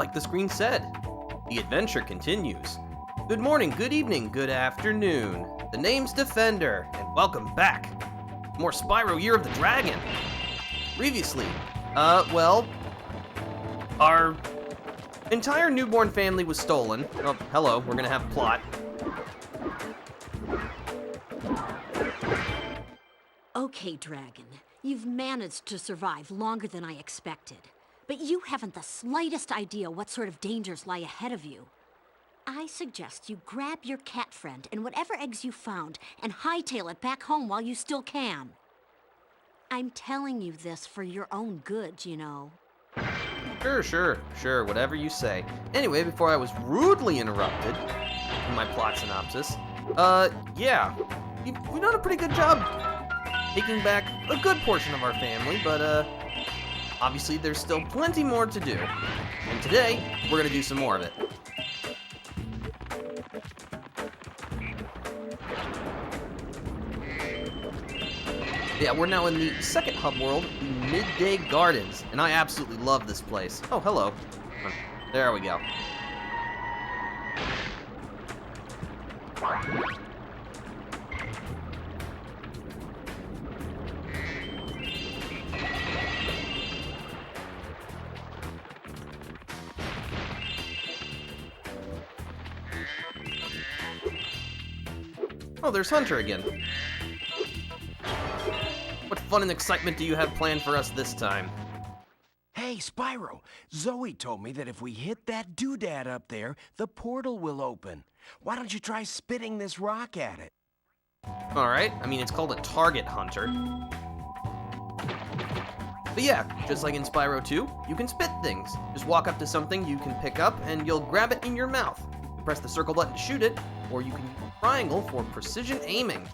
like the screen said, the adventure continues. Good morning, good evening, good afternoon. The name's Defender, and welcome back. More Spyro Year of the Dragon. Previously, well, our entire newborn family was stolen. Oh, hello, we're gonna have plot. Okay, Dragon, you've managed to survive longer than I expected. But you haven't the slightest idea what sort of dangers lie ahead of you. I suggest you grab your cat friend and whatever eggs you found and hightail it back home while you still can. I'm telling you this for your own good, you know. Sure, whatever you say. Anyway, before I was rudely interrupted in my plot synopsis, yeah, we've done a pretty good job taking back a good portion of our family, but, obviously there's still plenty more to do. And today, we're gonna do some more of it. Yeah, we're now in the second hub world, the Midday Gardens, and I absolutely love this place. Oh, hello. There we go. Oh, there's Hunter again. What fun and excitement do you have planned for us this time? Hey, Spyro, Zoe told me that if we hit that doodad up there, the portal will open. Why don't you try spitting this rock at it? Alright, I mean, it's called a target hunter. But yeah, just like in Spyro 2, you can spit things. Just walk up to something you can pick up, and you'll grab it in your mouth. You press the circle button to shoot it, or you can use the triangle for precision aiming.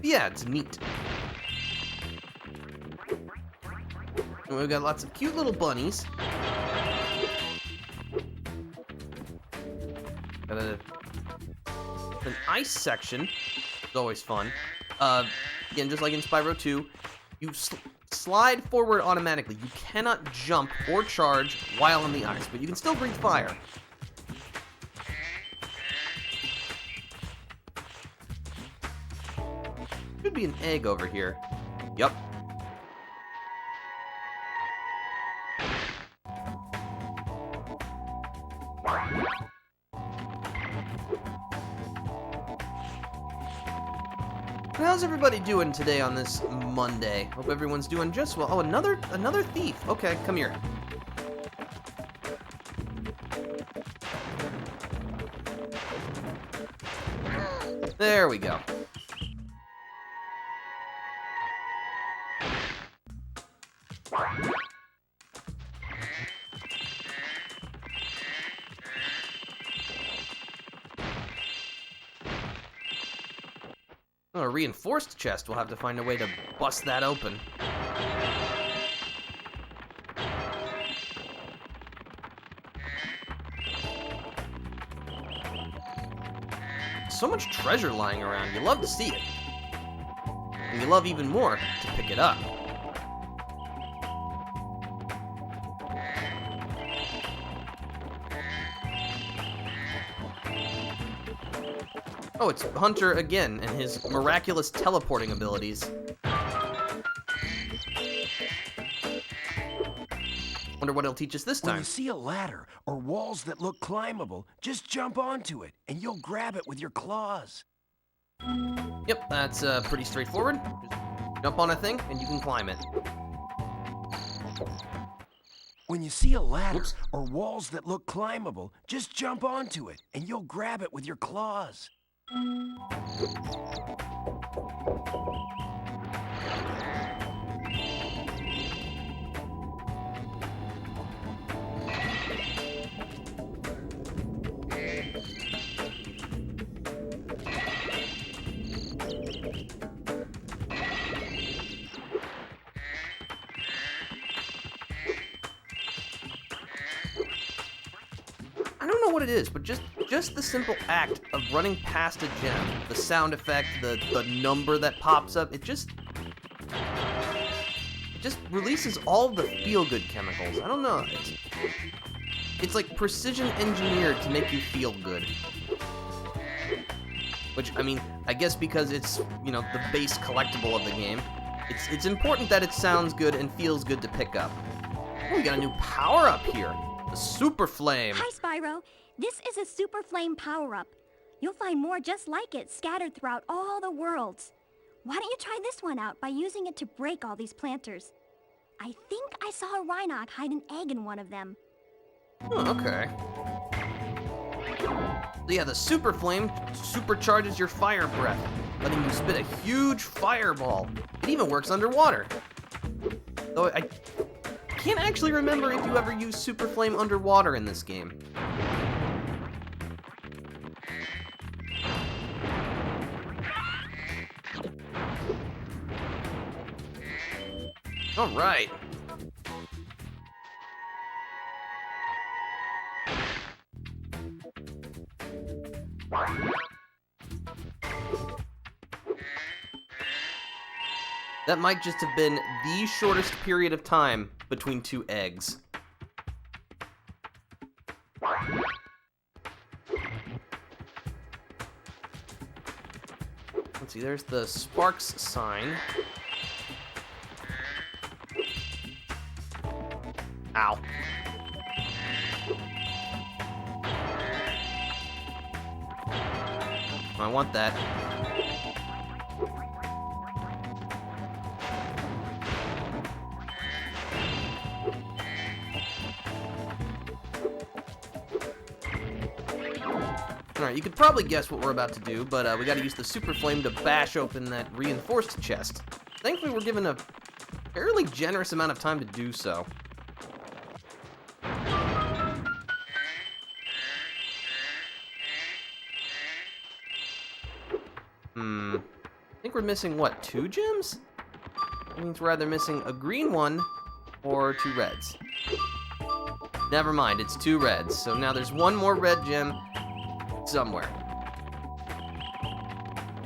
Yeah, it's neat. And we've got lots of cute little bunnies. Got an ice section. It's always fun. Again, just like in Spyro 2, you slide forward automatically. You cannot jump or charge while on the ice, but you can still breathe fire. Should be an egg over here. Yup. How's everybody doing today on this Monday? Hope everyone's doing just well. Oh, another thief. Okay, come here. There we go. Oh, a reinforced chest. We'll have to find a way to bust that open. So much treasure lying around. You love to see it. And you love even more to pick it up. Oh, it's Hunter again, and his miraculous teleporting abilities. Wonder what he'll teach us this time. When you see a ladder or walls that look climbable, just jump onto it, and you'll grab it with your claws. Yep, that's pretty straightforward. Just jump on a thing, and you can climb it. When you see a ladder or walls that look climbable, just jump onto it, and you'll grab it with your claws. I don't know what it is, but just just the simple act of running past a gem, the sound effect, the number that pops up, it just releases all of the feel-good chemicals. I don't know. It's like precision engineered to make you feel good. Which, I mean, I guess because it's, you know, the base collectible of the game, it's important that it sounds good and feels good to pick up. Oh, we got a new power-up here. The Super Flame. Hi, Spyro. This is a Super Flame power-up. You'll find more just like it scattered throughout all the worlds. Why don't you try this one out by using it to break all these planters? I think I saw a Rhino hide an egg in one of them. Oh, okay. So yeah, the Super Flame supercharges your fire breath, letting you spit a huge fireball. It even works underwater. Though I can't actually remember if you ever use Super Flame underwater in this game. All right. That might just have been the shortest period of time between two eggs. Let's see, there's the Sparks sign. Ow. I want that. Alright, you could probably guess what we're about to do, but we gotta use the Super Flame to bash open that reinforced chest. Thankfully, we're given a fairly generous amount of time to do so. I think we're missing, what, 2 gems? That means we're either missing a green one or 2 reds. Never mind, it's 2 reds. So now there's 1 more red gem somewhere.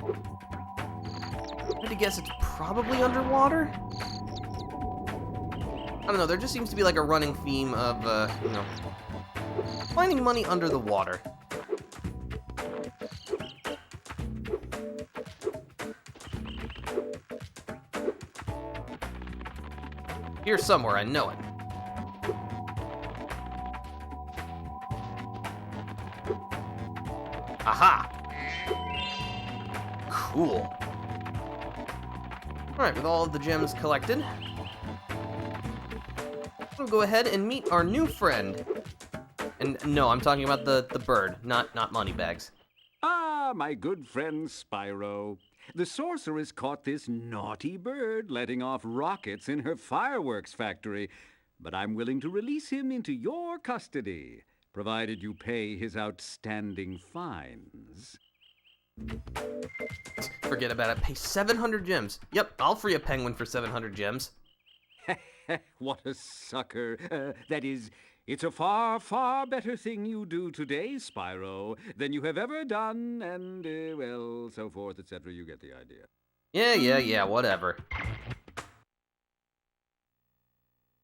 I'm gonna guess it's probably underwater? I don't know, there just seems to be like a running theme of, you know, finding money under the water. Here somewhere, I know it. Aha! Cool. Alright, with all of the gems collected, we'll go ahead and meet our new friend. And no, I'm talking about the bird, not Moneybags. Ah, my good friend Spyro. The sorceress caught this naughty bird letting off rockets in her fireworks factory, but I'm willing to release him into your custody, provided you pay his outstanding fines. Forget about it. Pay 700 gems. Yep, I'll free a penguin for 700 gems. What a sucker. That is, it's a far, far better thing you do today, Spyro, than you have ever done, and, well, so forth, etc. You get the idea. Yeah, whatever.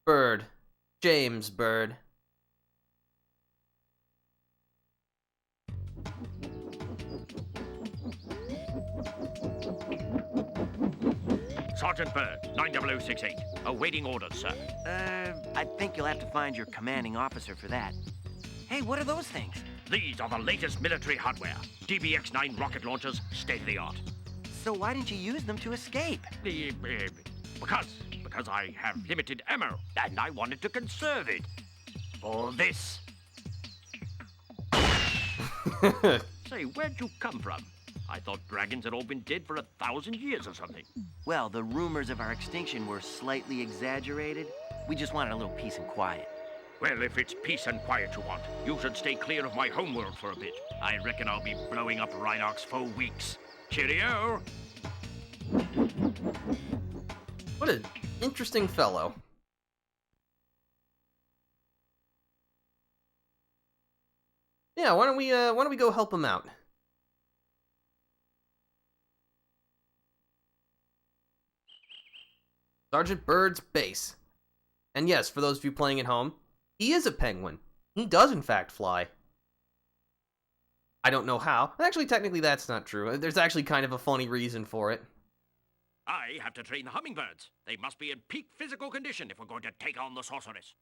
Bird. James Bird. Sergeant Bird, 90068. Awaiting orders, sir. I think you'll have to find your commanding officer for that. Hey, what are those things? These are the latest military hardware. DBX-9 rocket launchers, state-of-the-art. So why didn't you use them to escape? Because I have limited ammo, and I wanted to conserve it. For this. Say, where'd you come from? I thought dragons had all been dead for 1,000 years or something. Well, the rumors of our extinction were slightly exaggerated. We just wanted a little peace and quiet. Well, if it's peace and quiet you want, you should stay clear of my homeworld for a bit. I reckon I'll be blowing up Rhinos for weeks. Cheerio! What an interesting fellow. Yeah, why don't we go help him out? Sergeant Bird's base. And yes, for those of you playing at home, he is a penguin. He does in fact fly. I don't know how. Actually, technically that's not true. There's actually kind of a funny reason for it. I have to train the hummingbirds. They must be in peak physical condition if we're going to take on the sorceress.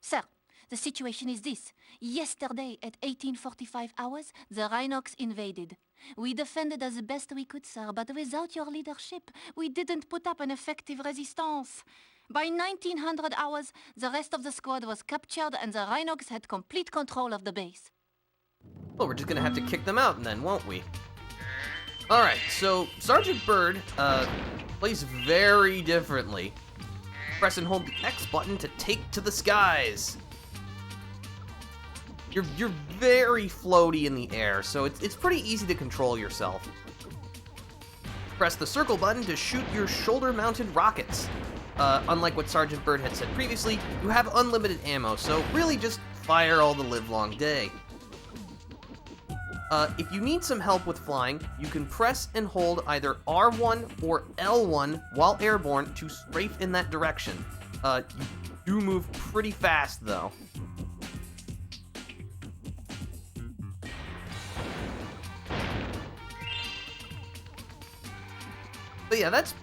Sir, the situation is this. Yesterday at 1845 hours, the Rhinos invaded. We defended as best we could, sir, but without your leadership, we didn't put up an effective resistance. By 1900 hours, the rest of the squad was captured and the Rhinos had complete control of the base. Well, we're just gonna have to kick them out then, won't we? Alright, so Sergeant Bird plays very differently. Press and hold the X button to take to the skies. You're very floaty in the air, so it's pretty easy to control yourself. Press the circle button to shoot your shoulder-mounted rockets. Unlike what Sergeant Bird had said previously, you have unlimited ammo, so really just fire all the livelong day. If you need some help with flying, you can press and hold either R1 or L1 while airborne to strafe in that direction. You do move pretty fast, though. But yeah, that's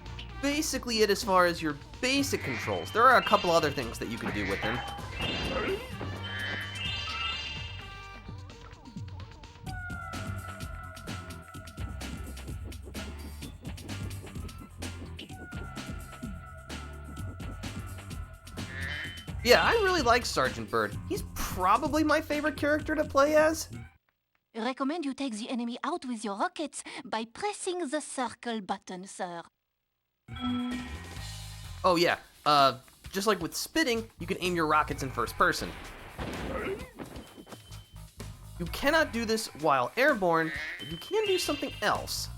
basically it as far as your basic controls. There are a couple other things that you can do with them. Yeah, I really like Sergeant Bird. He's probably my favorite character to play as. Recommend you take the enemy out with your rockets by pressing the circle button, sir. Oh yeah, just like with spitting, you can aim your rockets in first person. You cannot do this while airborne, but you can do something else.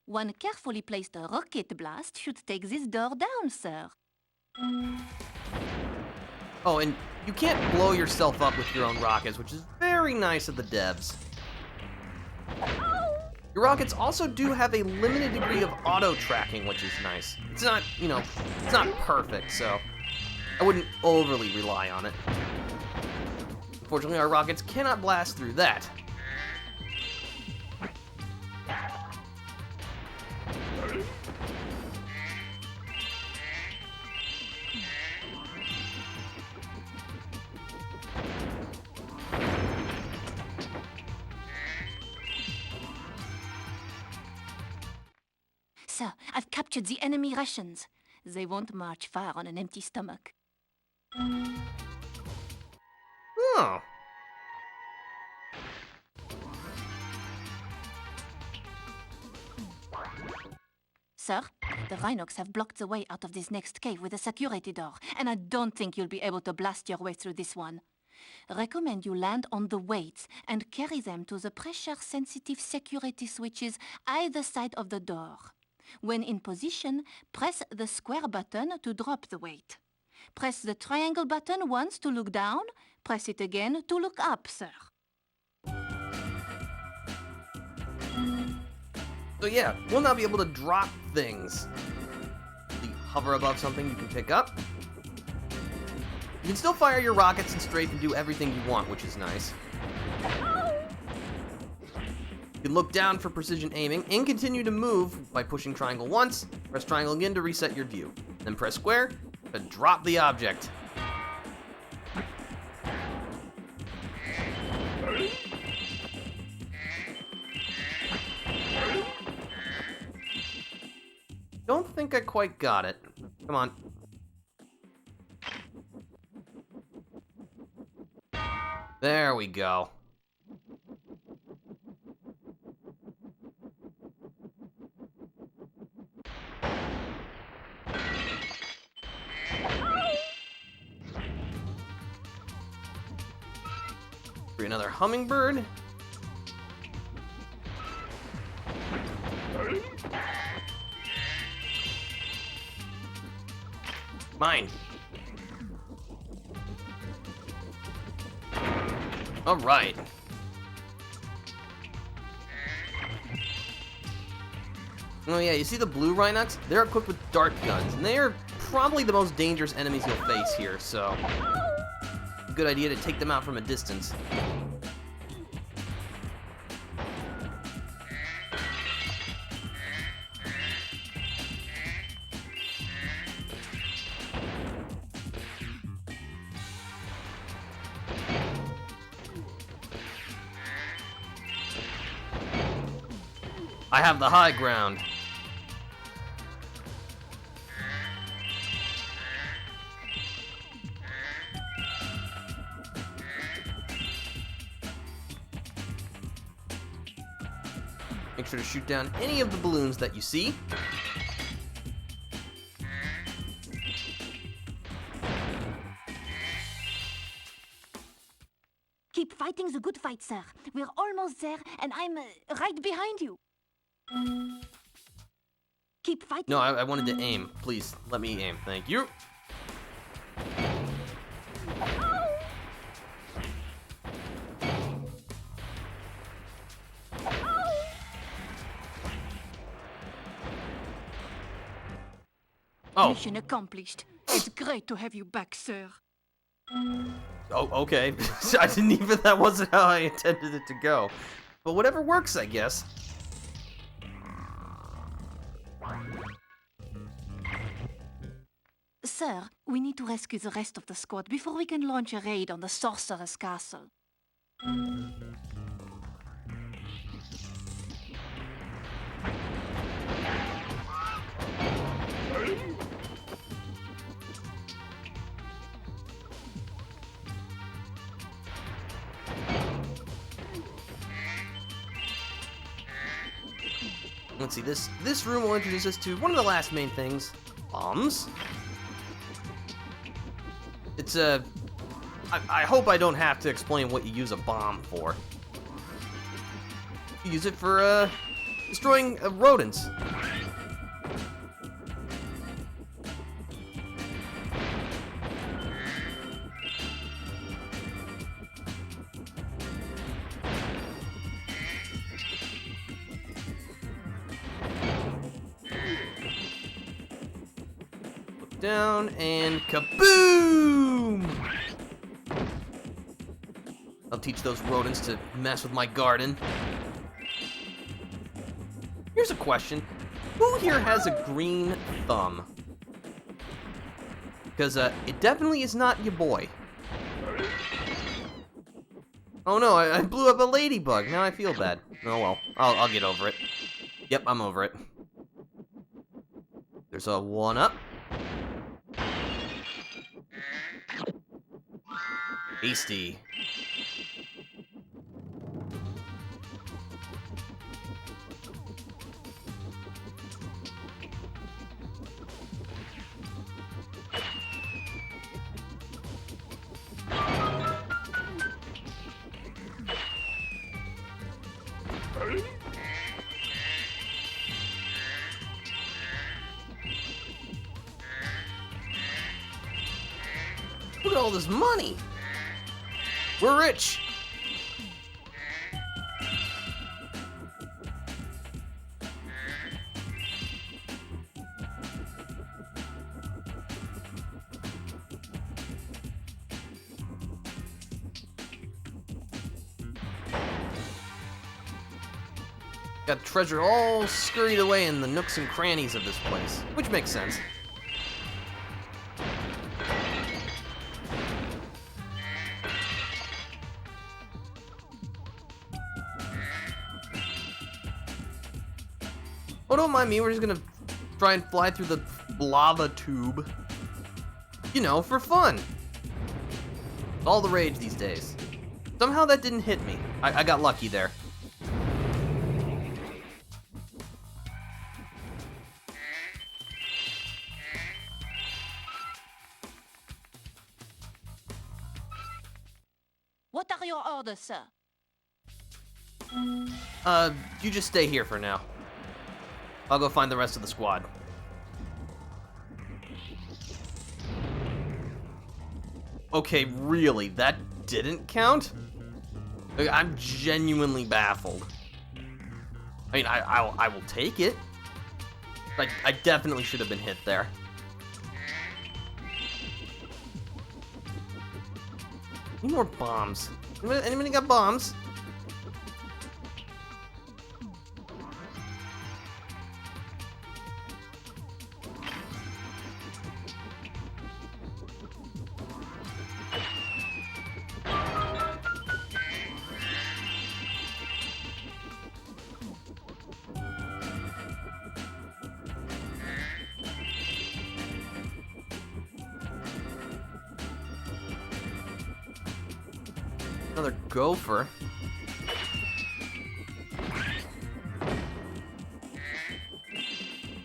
One carefully placed rocket blast should take this door down, sir. Oh, and you can't blow yourself up with your own rockets, which is very nice of the devs. Your rockets also do have a limited degree of auto-tracking, which is nice. It's not, it's not perfect, so I wouldn't overly rely on it. Unfortunately, our rockets cannot blast through that. Sir, I've captured the enemy rations. They won't march far on an empty stomach. Oh. Sir, the Rhinos have blocked the way out of this next cave with a security door, and I don't think you'll be able to blast your way through this one. Recommend you land on the weights and carry them to the pressure-sensitive security switches either side of the door. When in position, press the square button to drop the weight. Press the triangle button once to look down. Press it again to look up, sir. So yeah, we'll now be able to drop things. You hover above something you can pick up. You can still fire your rockets and strafe and do everything you want, which is nice. You can look down for precision aiming and continue to move by pushing triangle once, press triangle again to reset your view. Then press square to drop the object. Don't think I quite got it. Come on. There we go. Free another hummingbird. Mine. Alright. Oh yeah, you see the blue Rhinox? They're equipped with dart guns, and they are probably the most dangerous enemies you'll face here, so... good idea to take them out from a distance. I have the high ground. Make sure to shoot down any of the balloons that you see. Keep fighting the good fight, sir. We're almost there, and I'm right behind you. Keep fighting. No, I wanted to aim. Please, let me aim. Thank you. Oh. Mission accomplished. It's great to have you back, sir. Oh, okay. I didn't even... that wasn't how I intended it to go. But whatever works, I guess. Sir, we need to rescue the rest of the squad before we can launch a raid on the Sorceress Castle. Let's see, this room will introduce us to one of the last main things. Bombs. It's a... I hope I don't have to explain what you use a bomb for. You use it for, destroying rodents. Down and kaboom! I'll teach those rodents to mess with my garden. Here's a question. Who here has a green thumb? Because it definitely is not your boy. Oh no, I blew up a ladybug. Now I feel bad. Oh well, I'll get over it. Yep, I'm over it. There's a 1-up. Hasty. Look at all this money. We're rich. Got treasure all scurried away in the nooks and crannies of this place, which makes sense. Oh, don't mind me, we're just gonna try and fly through the lava tube. You know, for fun. All the rage these days. Somehow that didn't hit me. I got lucky there. What are your orders, sir? You just stay here for now. I'll go find the rest of the squad. Okay, really? That didn't count? Like, I'm genuinely baffled. I mean, I will take it. I definitely should have been hit there. Need more bombs. Anybody got bombs? Another gopher.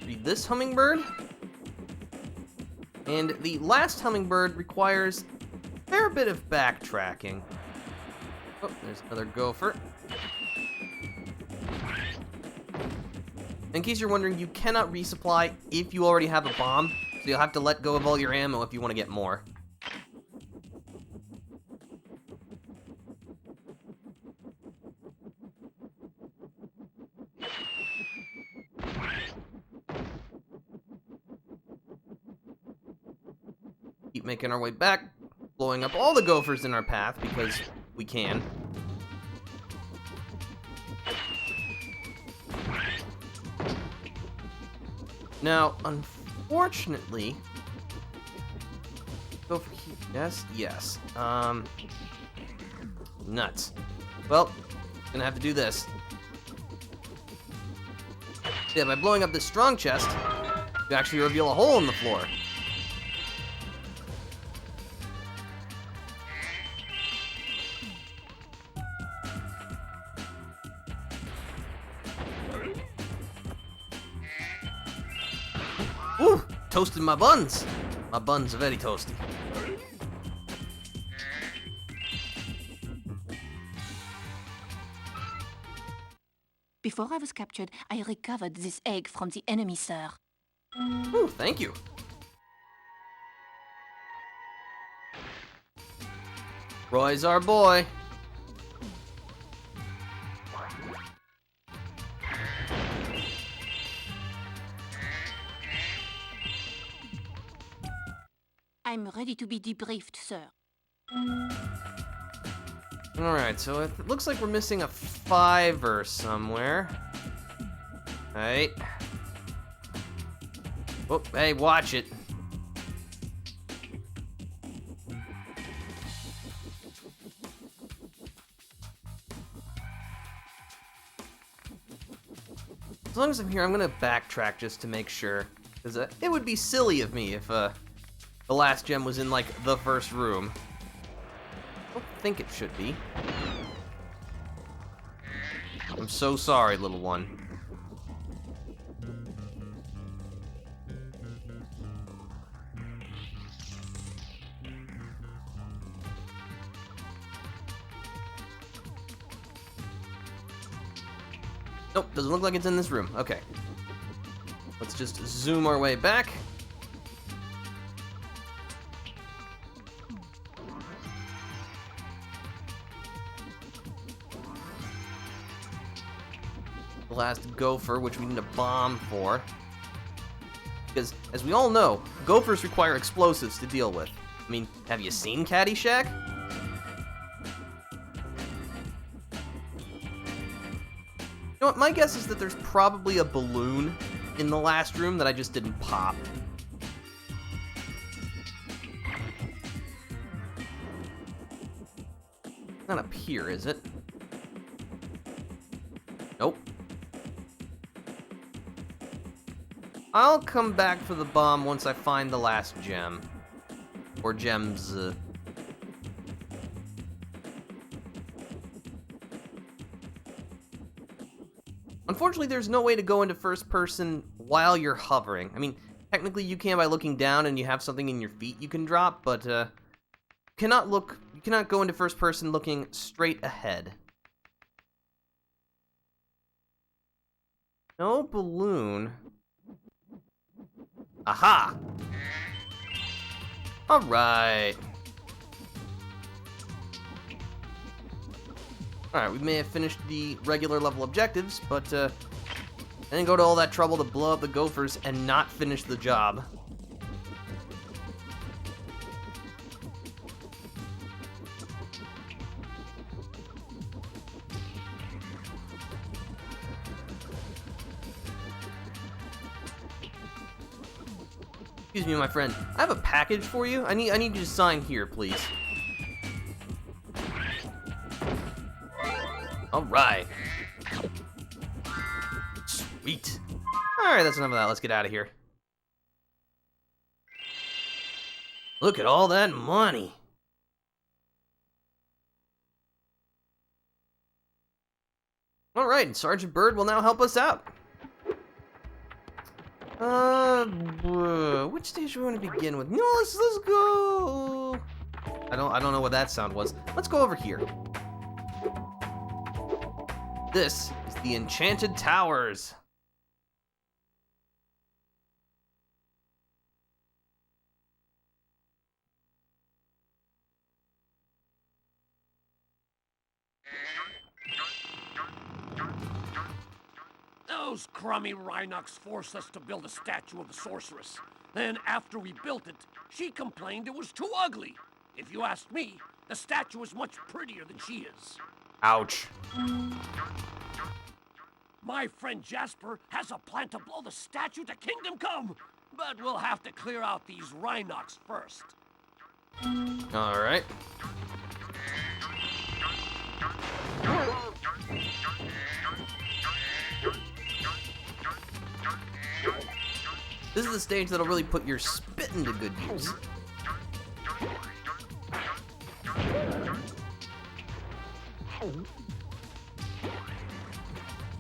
Read this hummingbird. And the last hummingbird requires a fair bit of backtracking. Oh, there's another gopher. In case you're wondering, you cannot resupply if you already have a bomb, so you'll have to let go of all your ammo if you want to get more. Keep making our way back, blowing up all the gophers in our path because we can. Now, unfortunately, gopher here. Yes, yes. Nuts. Well, gonna have to do this. Yeah, by blowing up this strong chest, you actually reveal a hole in the floor. Ooh, toasted my buns. My buns are very toasty. Before I was captured, I recovered this egg from the enemy, sir. Ooh, thank you. Roy's our boy. I'm ready to be debriefed, sir. Alright, so it looks like we're missing a 5-er somewhere. Alright. Oh, hey, watch it. As long as I'm here, I'm gonna backtrack just to make sure. Because it would be silly of me if the last gem was in, like, the first room. I don't think it should be. I'm so sorry, little one. Nope, doesn't look like it's in this room. Okay. Let's just zoom our way back. The last gopher, which we need a bomb for. Because, as we all know, gophers require explosives to deal with. I mean, have you seen Caddyshack? You know what, my guess is that there's probably a balloon in the last room that I just didn't pop. Not up here, is it? Nope. I'll come back for the bomb once I find the last gem. Or gems. Unfortunately, there's no way to go into first person while you're hovering. I mean, technically you can by looking down and you have something in your feet you can drop, but you cannot go into first person looking straight ahead. No balloon. Aha! Alright. Alright, we may have finished the regular level objectives, but I didn't go to all that trouble to blow up the gophers and not finish the job. Excuse me, my friend. I have a package for you. I need you to sign here, please. All right. Sweet. All right, that's enough of that. Let's get out of here. Look at all that money. All right, and Sergeant Bird will now help us out. Which stage do we want to begin with? No, let's go. I don't know what that sound was. Let's go over here. This is the Enchanted Towers. Those crummy Rhinos forced us to build a statue of the sorceress. Then, after we built it, she complained it was too ugly. If you ask me, the statue is much prettier than she is. Ouch. My friend Jasper has a plan to blow the statue to Kingdom Come, but we'll have to clear out these Rhinos first. All right. This is the stage that'll really put your spit into good use.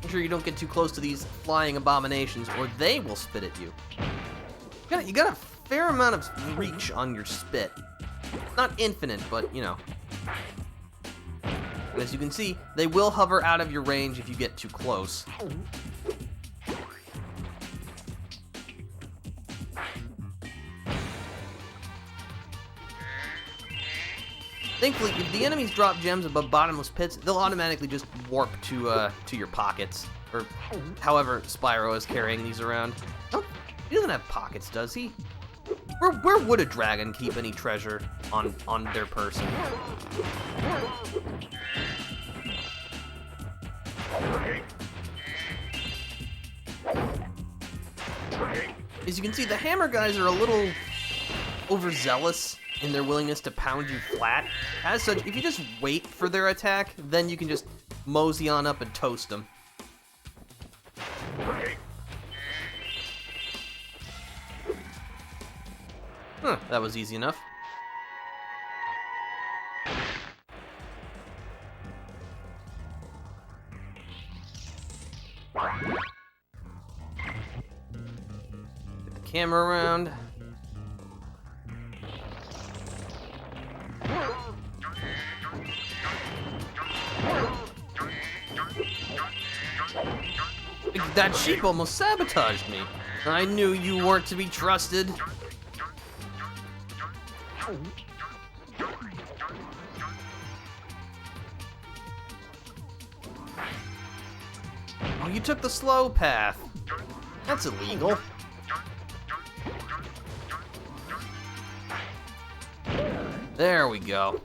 Make sure you don't get too close to these flying abominations, or they will spit at you. You got a fair amount of reach on your spit. Not infinite, but, you know. And as you can see, they will hover out of your range if you get too close. Thankfully, if the enemies drop gems above bottomless pits, they'll automatically just warp to your pockets, or however Spyro is carrying these around. Oh, he doesn't have pockets, does he? Where would a dragon keep any treasure on their person? As you can see, the hammer guys are a little overzealous in their willingness to pound you flat. As such, if you just wait for their attack, then you can just mosey on up and toast them. Huh, that was easy enough. Get the camera around. That sheep almost sabotaged me. I knew you weren't to be trusted. Oh, you took the slow path. That's illegal. There we go.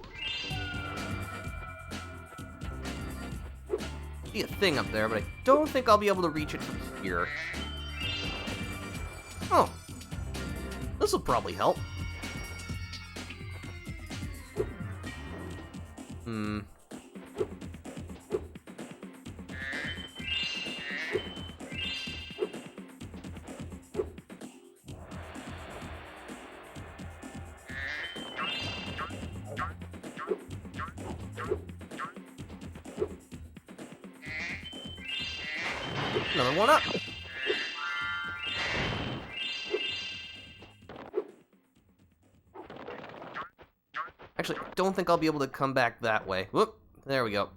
See a thing up there, but I don't think I'll be able to reach it from here. Oh. This'll probably help. Another one up. Actually, I don't think I'll be able to come back that way. Whoop, there we go.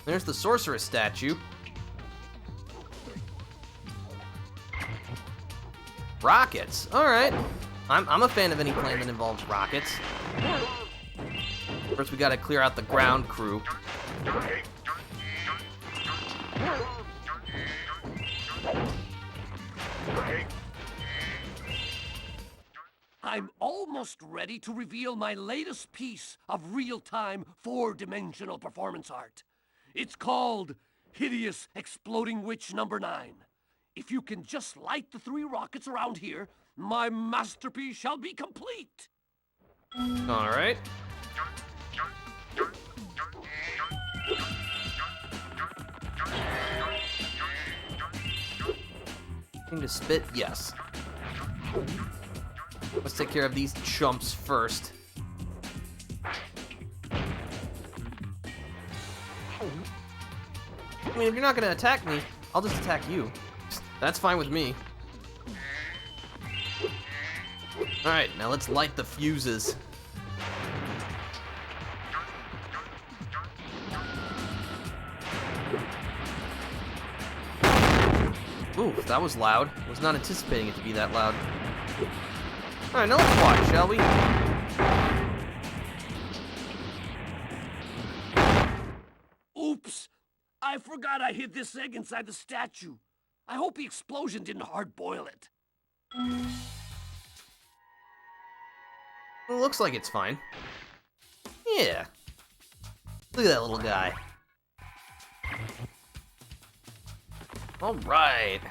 There's the Sorceress Statue. Rockets. Alright. I'm a fan of any plane that involves rockets. First, we gotta clear out the ground crew. I'm almost ready to reveal my latest piece of real-time, four-dimensional performance art. It's called Hideous Exploding Witch Number 9. If you can just light the 3 rockets around here, my masterpiece shall be complete. All right. Need to spit? Yes. Let's take care of these chumps first. I mean, if you're not gonna attack me, I'll just attack you. That's fine with me. Alright, now let's light the fuses. Ooh, that was loud. I was not anticipating it to be that loud. Alright, now let's watch, shall we? Oops! I forgot I hid this egg inside the statue. I hope the explosion didn't hard-boil it. It looks like it's fine. Yeah. Look at that little guy. Alright.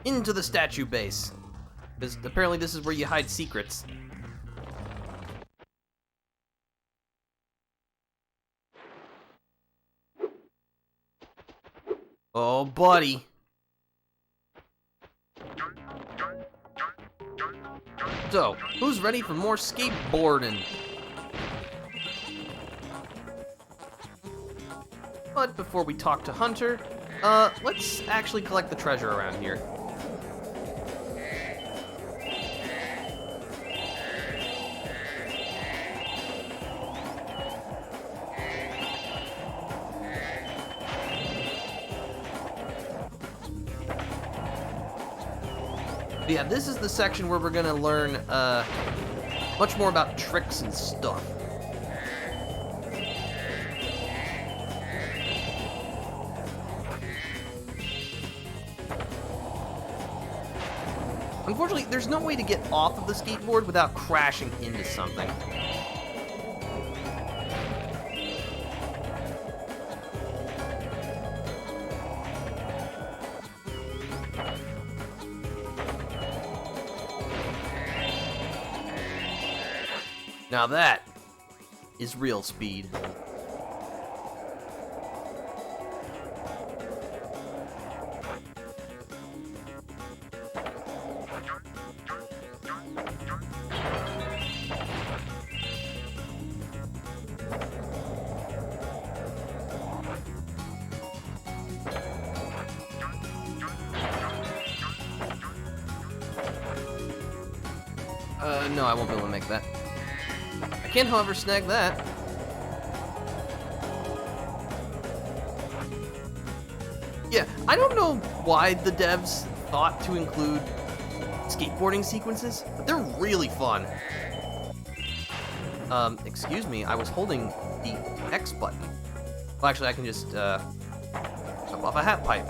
Into the statue base. Because apparently this is where you hide secrets. Oh, buddy. So, who's ready for more skateboarding? But before we talk to Hunter, let's actually collect the treasure around here. Yeah, this is the section where we're gonna learn much more about tricks and stuff. Unfortunately, there's no way to get off of the skateboard without crashing into something. Now that is real speed. No, I won't be able to make that. I can, however, snag that. Yeah, I don't know why the devs thought to include skateboarding sequences, but they're really fun. Excuse me, I was holding the X button. Well, actually, I can just, jump off a hat pipe.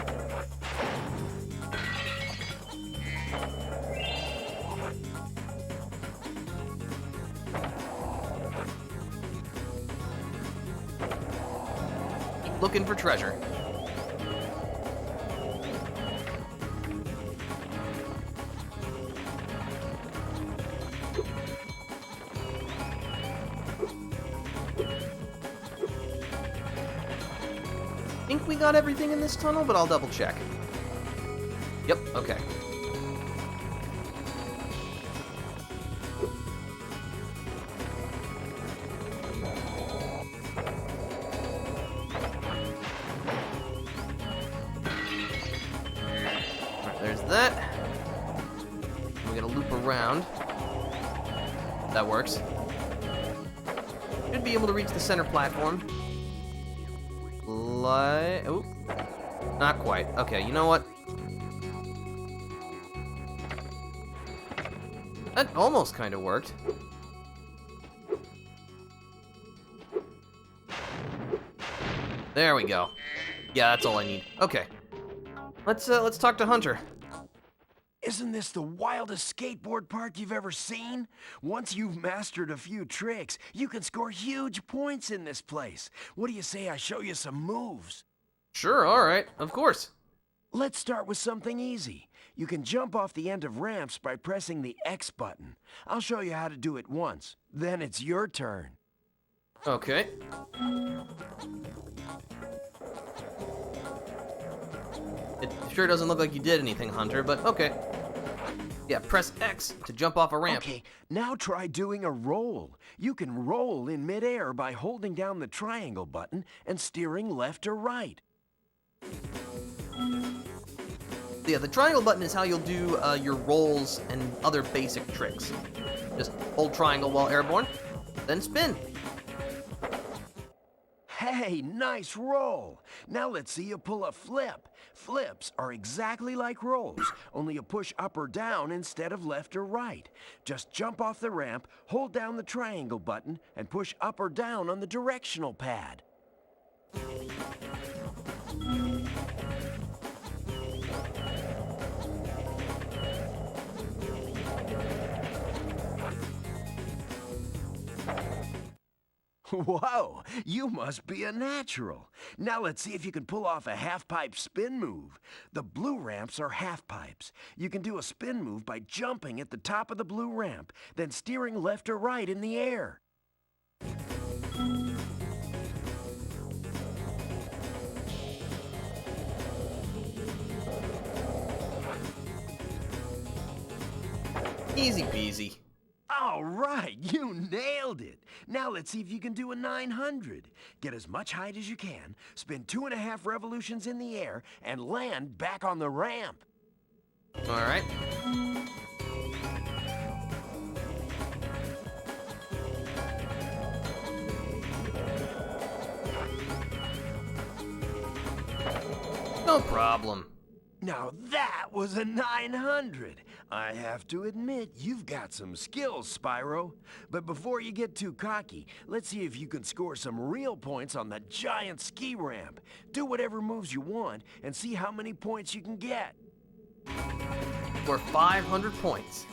Looking for treasure. I think we got everything in this tunnel, but I'll double check. Yep, okay. There's that. around. That works. Should be able to reach the center platform. Oh, not quite. Okay, you know what? That almost kind of worked. There we go. Yeah, that's all I need. Okay. Let's talk to Hunter. Isn't this the wildest skateboard park you've ever seen? Once you've mastered a few tricks, you can score huge points in this place. What do you say I show you some moves? Sure, alright, of course. Let's start with something easy. You can jump off the end of ramps by pressing the X button. I'll show you how to do it once. Then it's your turn. Okay. It sure doesn't look like you did anything, Hunter, but okay. Yeah, press X to jump off a ramp. Okay, now try doing a roll. You can roll in midair by holding down the triangle button and steering left or right. Yeah, the triangle button is how you'll do your rolls and other basic tricks. Just hold triangle while airborne, then spin. Hey, nice roll! Now let's see you pull a flip. Flips are exactly like rolls, only you push up or down instead of left or right. Just jump off the ramp, hold down the triangle button, and push up or down on the directional pad. Whoa, you must be a natural. Now let's see if you can pull off a half-pipe spin move. The blue ramps are half-pipes. You can do a spin move by jumping at the top of the blue ramp, then steering left or right in the air. Easy peasy. All right, you nailed it. Now let's see if you can do a 900. Get as much height as you can, spin 2.5 revolutions in the air, and land back on the ramp. All right. No problem. Now that was a 900. I have to admit, you've got some skills, Spyro. But before you get too cocky, let's see if you can score some real points on the giant ski ramp. Do whatever moves you want and see how many points you can get. For 500 points.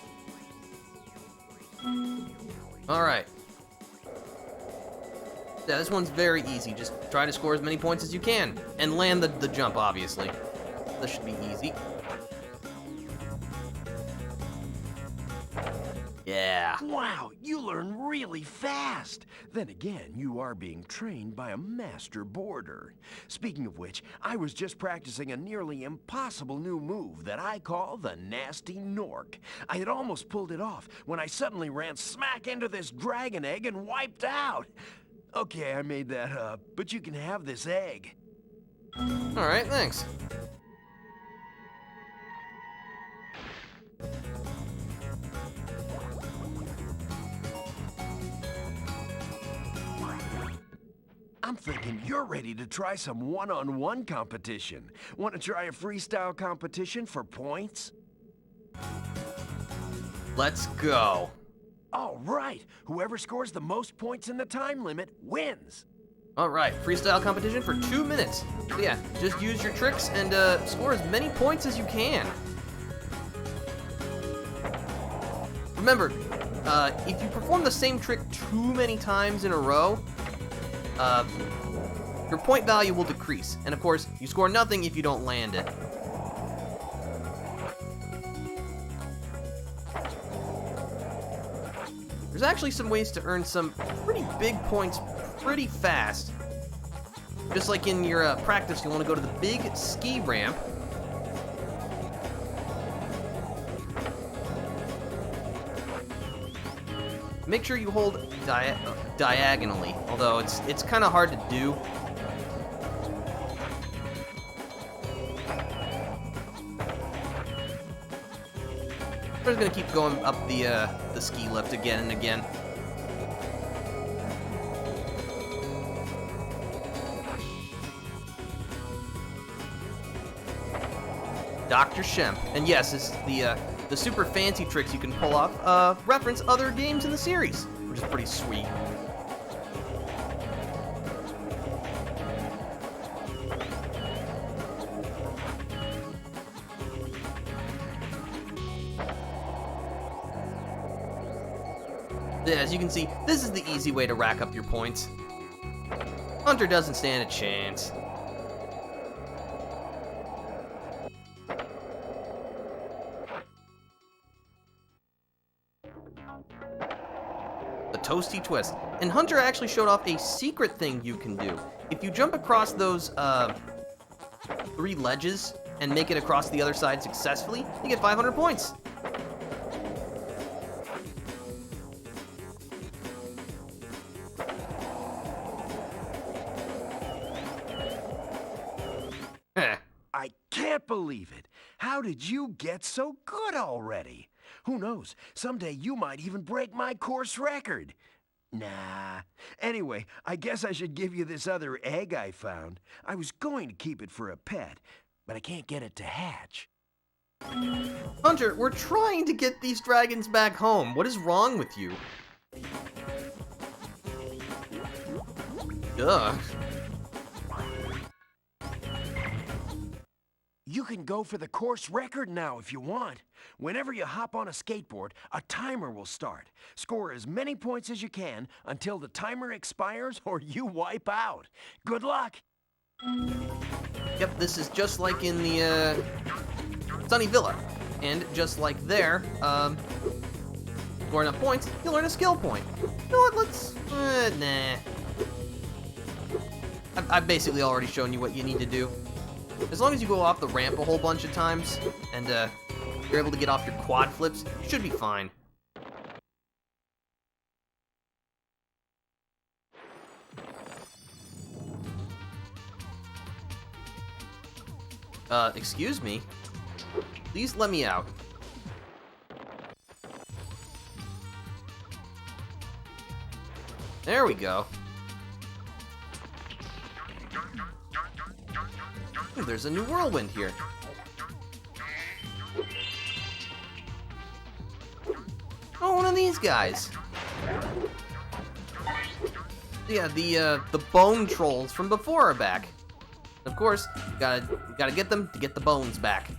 All right. Yeah, this one's very easy. Just try to score as many points as you can. And land the jump, obviously. This should be easy. Yeah. Wow, you learn really fast. Then again, you are being trained by a master boarder. Speaking of which, I was just practicing a nearly impossible new move that I call the Nasty Nork. I had almost pulled it off when I suddenly ran smack into this dragon egg and wiped out. Okay, I made that up, but you can have this egg. All right, thanks. I'm thinking you're ready to try some one-on-one competition. Want to try a freestyle competition for points? Let's go. All right. Whoever scores the most points in the time limit wins. All right, freestyle competition for 2 minutes. So yeah, just use your tricks and score as many points as you can. Remember, if you perform the same trick too many times in a row, your point value will decrease. And of course, you score nothing if you don't land it. There's actually some ways to earn some pretty big points pretty fast. Just like in your practice, you want to go to the big ski ramp. Make sure you hold diagonally, although it's kind of hard to do. We're just gonna keep going up the ski lift again and again. Dr. Shemp. And yes, this is the super fancy tricks you can pull off reference other games in the series, which is pretty sweet. As you can see, this is the easy way to rack up your points. Hunter doesn't stand a chance. The toasty twist. And Hunter actually showed off a secret thing you can do. If you jump across those 3 ledges and make it across the other side successfully, you get 500 points. I can't believe it. How did you get so good already? Who knows, someday you might even break my course record. Nah. Anyway, I guess I should give you this other egg I found. I was going to keep it for a pet, but I can't get it to hatch. Hunter, we're trying to get these dragons back home. What is wrong with you? Ugh. You can go for the course record now if you want. Whenever you hop on a skateboard, a timer will start. Score as many points as you can until the timer expires or you wipe out. Good luck! Yep, this is just like in the Sunny Villa. And just like there, score enough points, you'll earn a skill point. You know what, let's... nah. I've basically already shown you what you need to do. As long as you go off the ramp a whole bunch of times, and you're able to get off your quad flips, you should be fine. Excuse me? Please let me out. There we go. Ooh, there's a new whirlwind here. Oh, one of these guys. Yeah, the bone trolls from before are back. Of course, you gotta get them to get the bones back.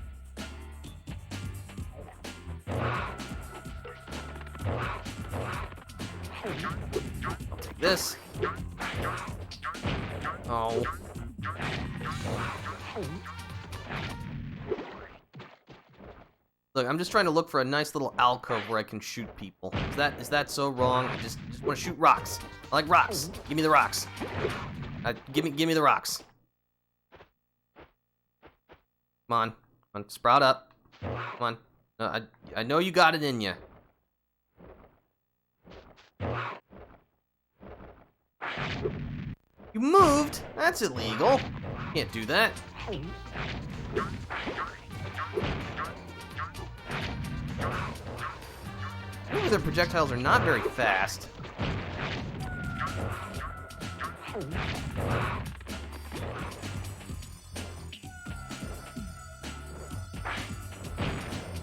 I'll take this. Oh. Look, I'm just trying to look for a nice little alcove where I can shoot people. Is that so wrong? I just want to shoot rocks. I like rocks. Give me the rocks. Give me the rocks. Come on, sprout up. Come on. I know you got it in you. You moved? That's illegal. Can't do that. Ooh, their projectiles are not very fast.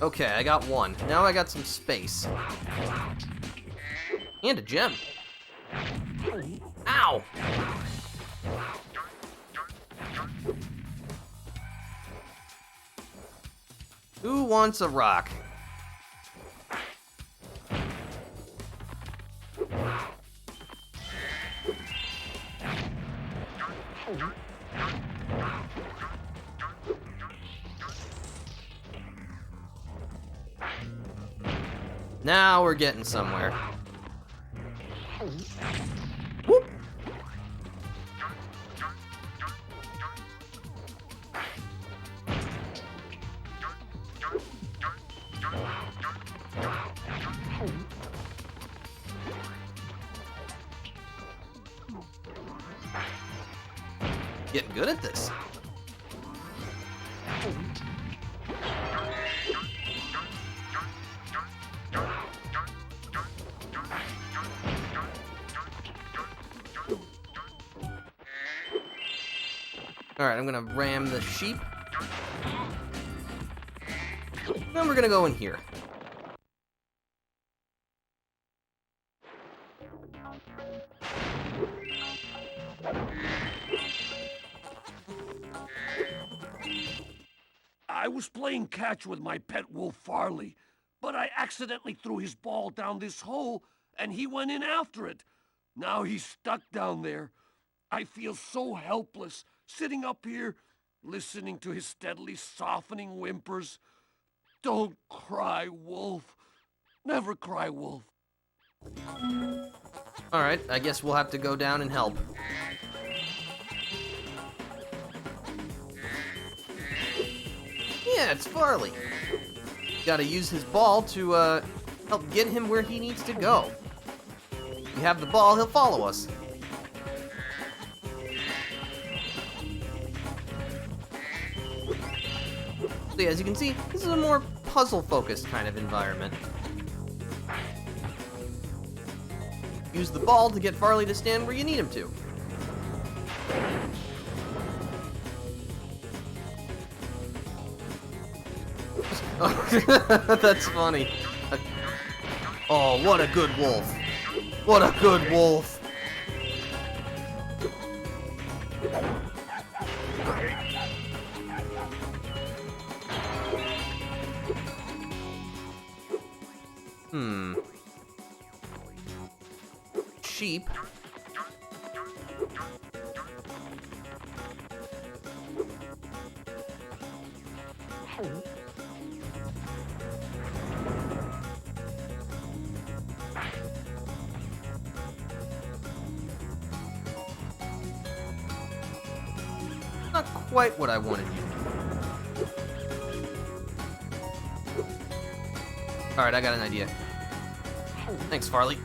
Okay, I got one. Now I got some space. And a gem. Ow! Who wants a rock? Now we're getting somewhere. Whoop. Getting good at this. Alright, I'm gonna ram the sheep. Then we're gonna go in here. I was playing catch with my pet wolf Farley, but I accidentally threw his ball down this hole, and he went in after it. Now he's stuck down there. I feel so helpless, sitting up here, listening to his steadily softening whimpers. Don't cry, Wolf. Never cry, Wolf. Alright, I guess we'll have to go down and help. Yeah, it's Farley. Gotta use his ball to, help get him where he needs to go. If we have the ball, he'll follow us. So yeah, as you can see, this is a more puzzle-focused kind of environment. Use the ball to get Farley to stand where you need him to. That's funny. Oh, what a good wolf. What a good wolf. Sheep. Not quite what I wanted you. Alright, I got an idea. Thanks, Farley.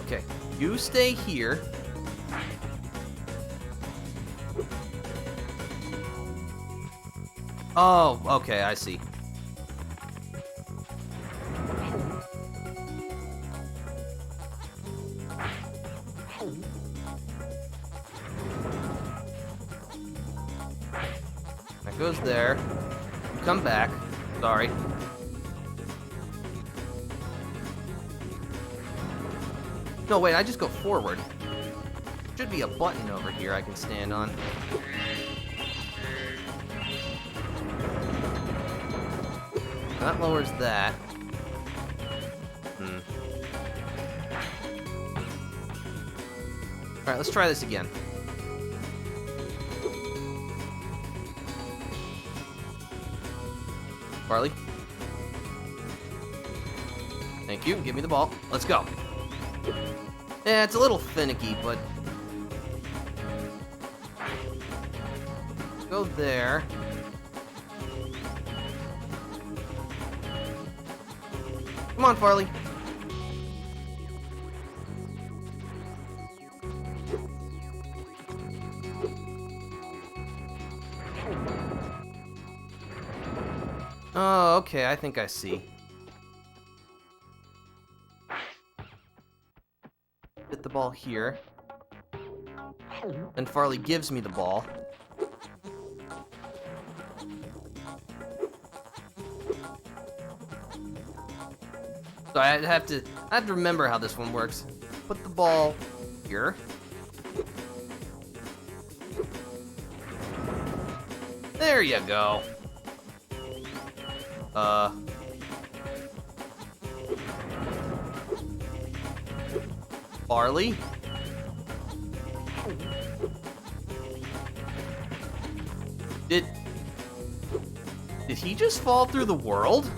Okay, you stay here. Oh, okay, I see. That goes there. You come back. Sorry. No, wait, I just go forward. Should be a button over here I can stand on. That lowers that. Alright, let's try this again. Farley. Thank you, give me the ball. Let's go. Yeah, it's a little finicky, but... Let's go there. Come on, Farley. Oh, okay, I think I see. Hit the ball here. Then Farley gives me the ball. So I have to remember how this one works. Put the ball here. There you go. Farley? Did he just fall through the world?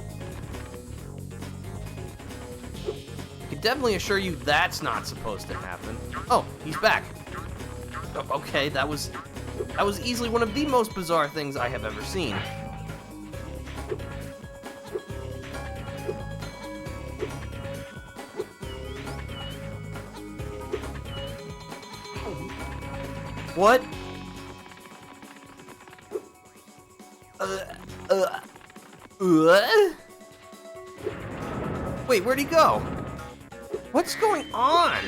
I can definitely assure you that's not supposed to happen. Oh, he's back. Oh, okay, that was easily one of the most bizarre things I have ever seen. What? Wait, where'd he go? What's going on?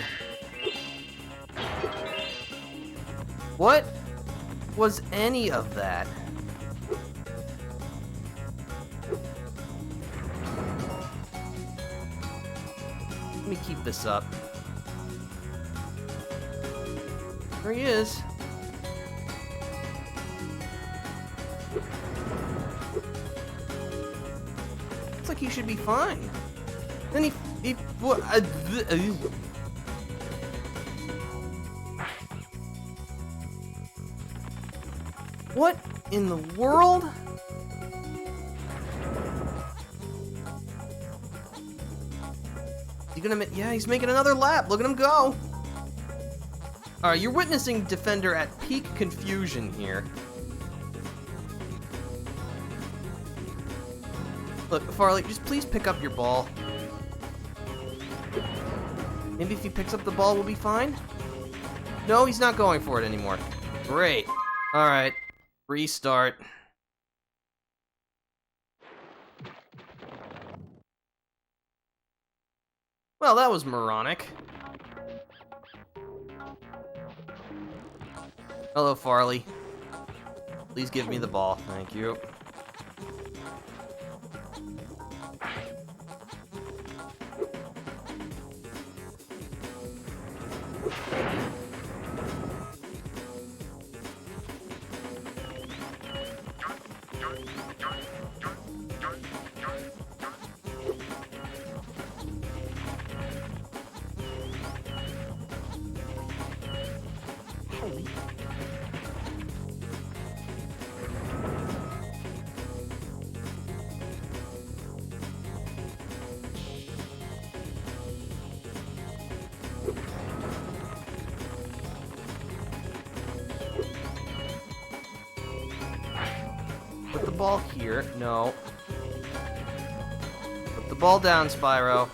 What was any of that? Let me keep this up. There he is. Looks like he should be fine. Then he what? What in the world? Is he gonna yeah, he's making another lap. Look at him go. Alright, you're witnessing Defender at peak confusion here. Look, Farley, just please pick up your ball. Maybe if he picks up the ball, we'll be fine? No, he's not going for it anymore. Great. Alright. Restart. Well, that was moronic. Hello, Farley. Please give me the ball. Thank you. Put the ball here. No. Put the ball down, Spyro.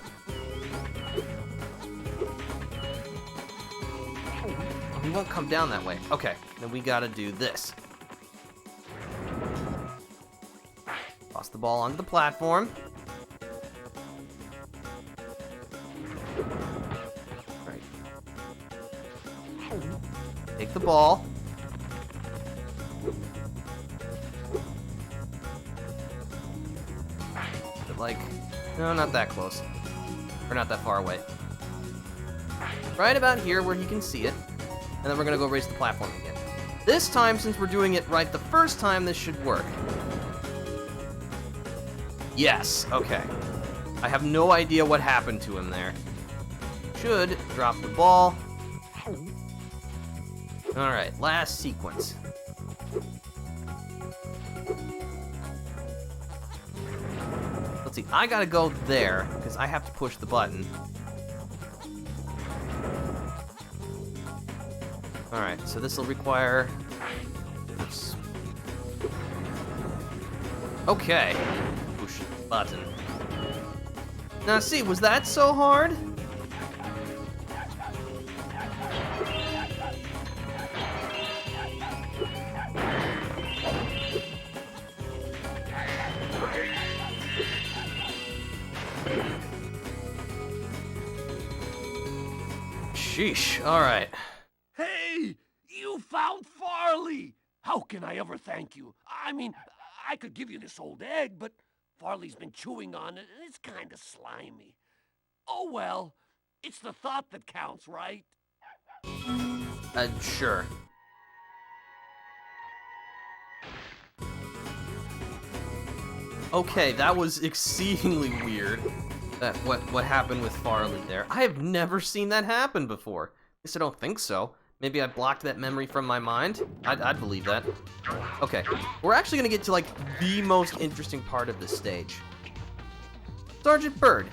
Oh, he won't come down that way. Okay, then we gotta do this. Toss the ball onto the platform. Right. Take the ball. Like, no, not that close. Or not that far away. Right about here where he can see it. And then we're gonna go raise the platform again. This time, since we're doing it right the first time, this should work. Yes, okay. I have no idea what happened to him there. Should drop the ball. Alright, last sequence. Let's see, I gotta go there, because I have to push the button. Alright, so this will require... Oops. Okay. Push the button. Now see, was that so hard? Sheesh, alright. Hey, you found Farley! How can I ever thank you? I mean, I could give you this old egg, but Farley's been chewing on it, and it's kind of slimy. Oh well, it's the thought that counts, right? Sure. Okay, that was exceedingly weird. That what happened with Farley there. I have never seen that happen before. At least I don't think so. Maybe I blocked that memory from my mind. I'd believe that. Okay, we're actually gonna get to like the most interesting part of this stage. Sergeant Bird.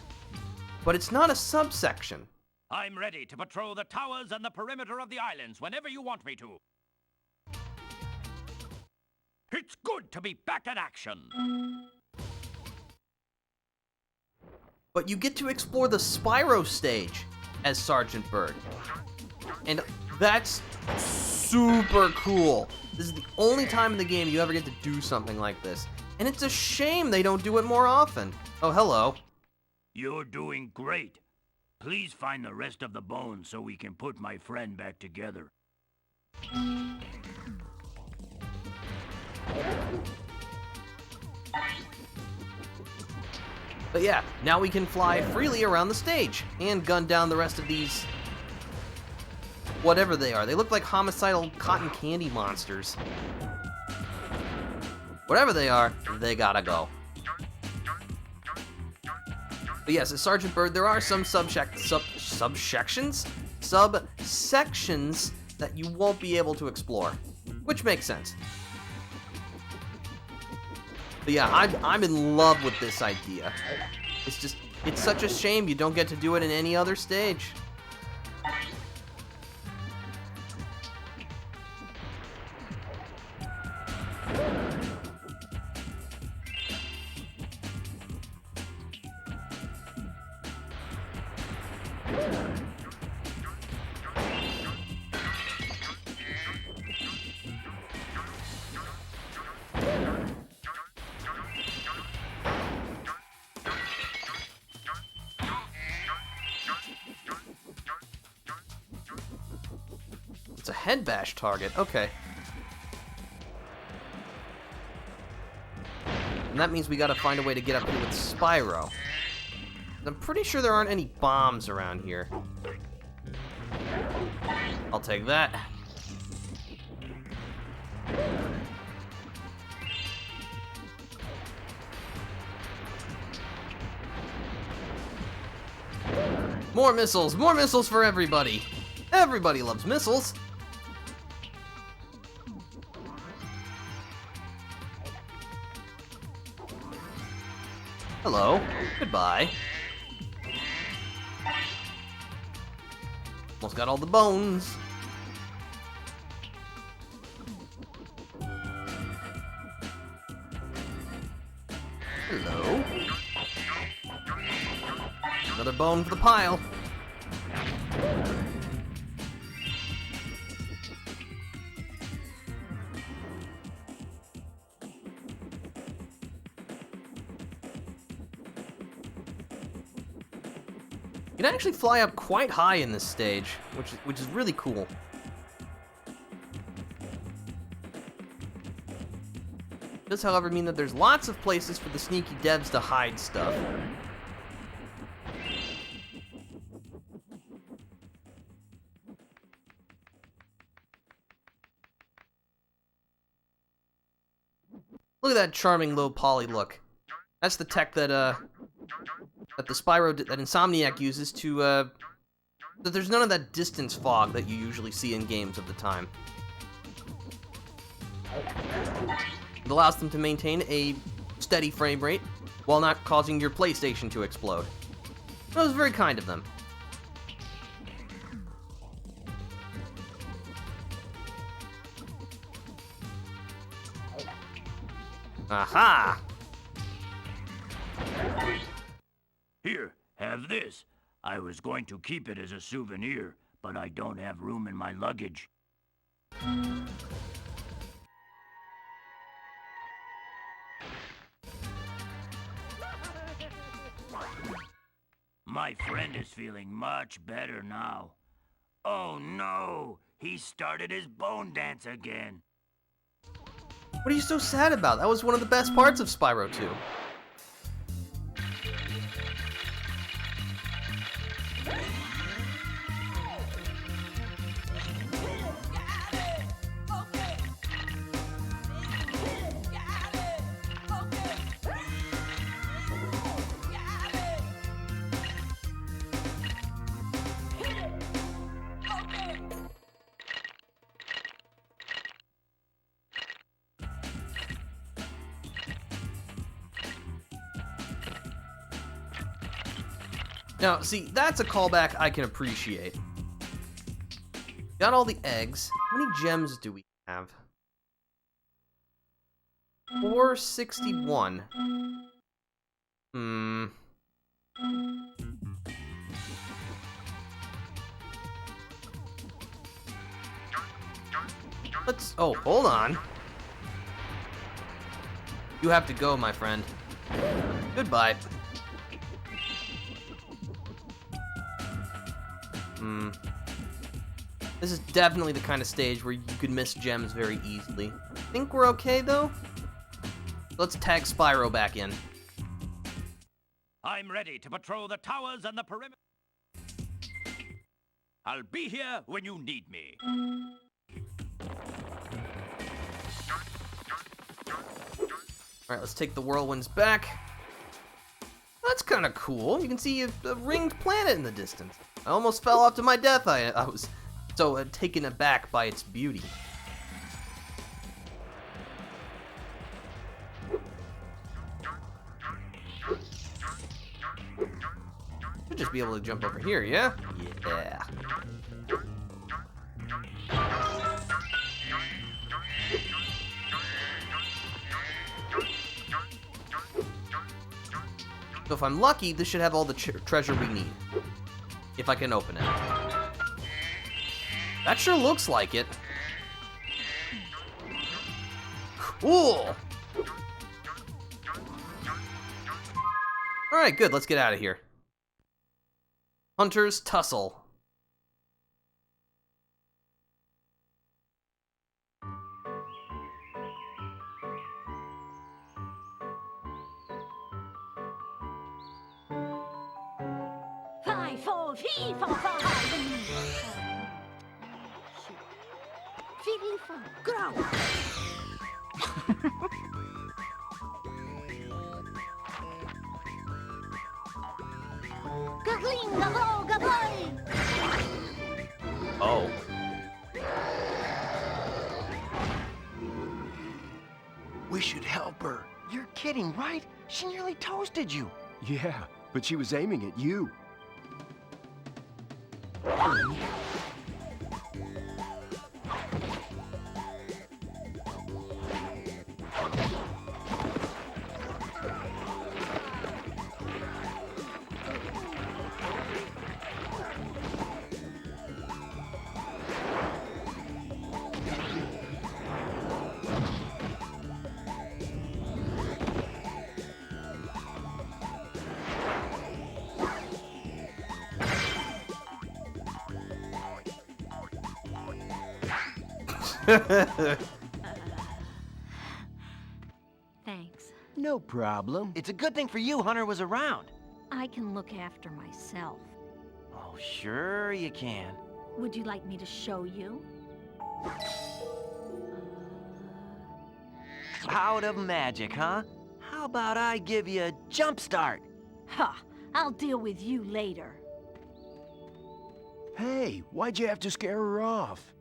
But it's not a subsection. I'm ready to patrol the towers and the perimeter of the islands whenever you want me to. It's good to be back in action. But you get to explore the Spyro stage as Sergeant Bird. And that's super cool. This is the only time in the game you ever get to do something like this. And it's a shame they don't do it more often. Oh, hello. You're doing great. Please find the rest of the bones so we can put my friend back together. But yeah, now we can fly freely around the stage and gun down the rest of these... whatever they are. They look like homicidal cotton candy monsters. Whatever they are, they gotta go. But yes, as Sergeant Bird, there are some subsections that you won't be able to explore, which makes sense. But yeah, I'm in love with this idea. It's such a shame you don't get to do it in any other stage. It's a head bash target, okay. And that means we gotta find a way to get up here with Spyro. I'm pretty sure there aren't any bombs around here. I'll take that. More missiles for everybody. Everybody loves missiles. Hello. Goodbye. Almost got all the bones. Hello. Another bone for the pile. You can actually fly up quite high in this stage, which is really cool. It does, however, mean that there's lots of places for the sneaky devs to hide stuff. Look at that charming low poly look. That's the tech that the Spyro, that Insomniac uses to, that there's none of that distance fog that you usually see in games of the time. It allows them to maintain a steady frame rate while not causing your PlayStation to explode. That was very kind of them. Aha! Here, have this. I was going to keep it as a souvenir, but I don't have room in my luggage. My friend is feeling much better now. Oh no! He started his bone dance again. What are you so sad about? That was one of the best parts of Spyro 2. Now, see, that's a callback I can appreciate. Got all the eggs. How many gems do we have? 461. Let's... Oh, hold on. You have to go, my friend. Goodbye. This is definitely the kind of stage where you could miss gems very easily. I think we're okay, though? Let's tag Spyro back in. I'm ready to patrol the towers and the perimeter. I'll be here when you need me. Alright, let's take the whirlwinds back. That's kind of cool. You can see a ringed planet in the distance. I almost fell off to my death. I was so taken aback by its beauty. Should just be able to jump over here, yeah? Yeah. So if I'm lucky, this should have all the treasure we need. If I can open it. That sure looks like it. Cool! Alright, good, let's get out of here. Hunter's Tussle. Oh. We should help her. You're kidding, right? She nearly toasted you. Yeah, but she was aiming at you. Thanks. No problem. It's a good thing for you Hunter was around. I can look after myself. Oh, sure you can. Would you like me to show you? Out of magic, huh? How about I give you a jump start? Ha! I'll deal with you later. Hey, why'd you have to scare her off?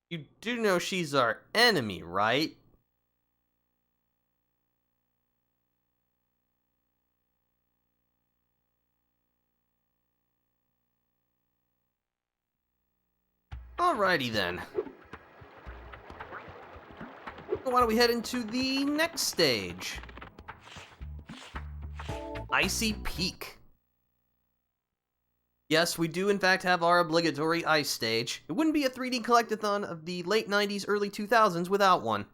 You do know she's our enemy, right? Alrighty then. Why don't we head into the next stage? Icy Peak. Yes, we do in fact have our obligatory ice stage. It wouldn't be a 3D collectathon of the late 90s, early 2000s without one.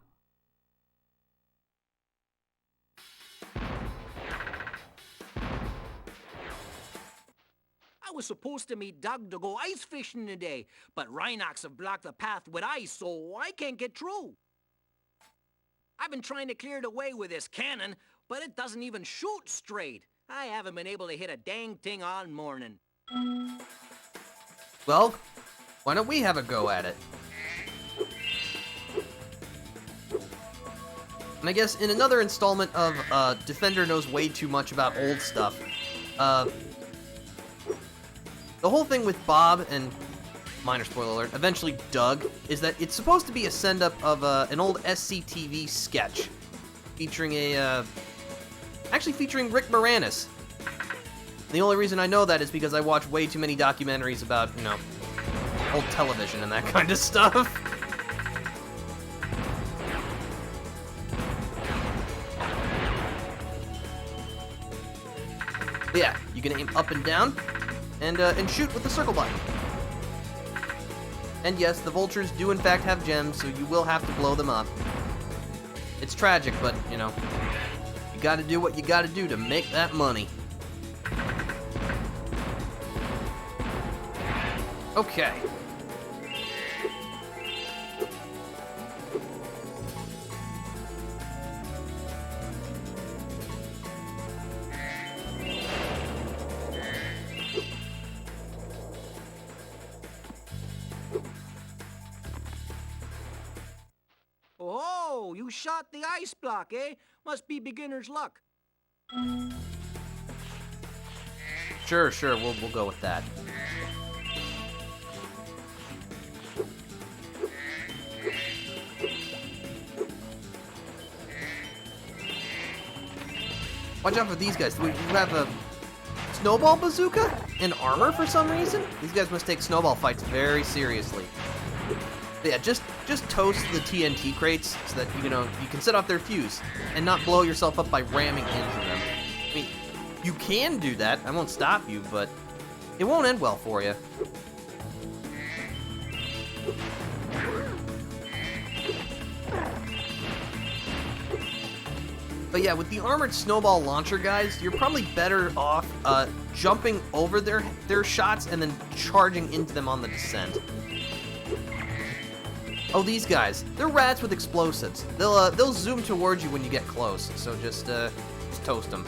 I was supposed to meet Doug to go ice fishing today, but Rhinos have blocked the path with ice, so I can't get through. I've been trying to clear the way with this cannon, but it doesn't even shoot straight. I haven't been able to hit a dang thing all morning. Well, why don't we have a go at it? And I guess in another installment of Defender knows way too much about old stuff, the whole thing with Bob and, minor spoiler alert, eventually Doug, is that it's supposed to be a send-up of an old SCTV sketch featuring actually featuring Rick Moranis. The only reason I know that is because I watch way too many documentaries about, you know, old television and that kind of stuff. But yeah, you can aim up and down, and shoot with the circle button. And yes, the vultures do in fact have gems, so you will have to blow them up. It's tragic, but, you know, you gotta do what you gotta do to make that money. Okay. Oh, you shot the ice block, eh? Must be beginner's luck. Sure, we'll go with that. Watch out for these guys. We have a snowball bazooka and armor for some reason. These guys must take snowball fights very seriously. But yeah, just toast the TNT crates so that you can set off their fuse and not blow yourself up by ramming into them. I mean, you can do that. I won't stop you, but it won't end well for you. But yeah, with the armored snowball launcher guys, you're probably better off jumping over their shots and then charging into them on the descent. Oh, these guys, they're rats with explosives. They'll zoom towards you when you get close, so just toast them.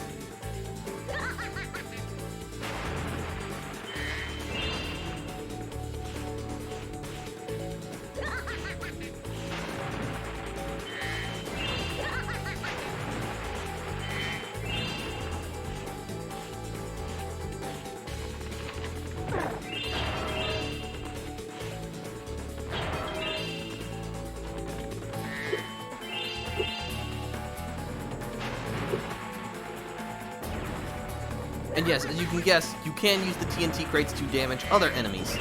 And yes, as you can guess, you can use the TNT crates to damage other enemies.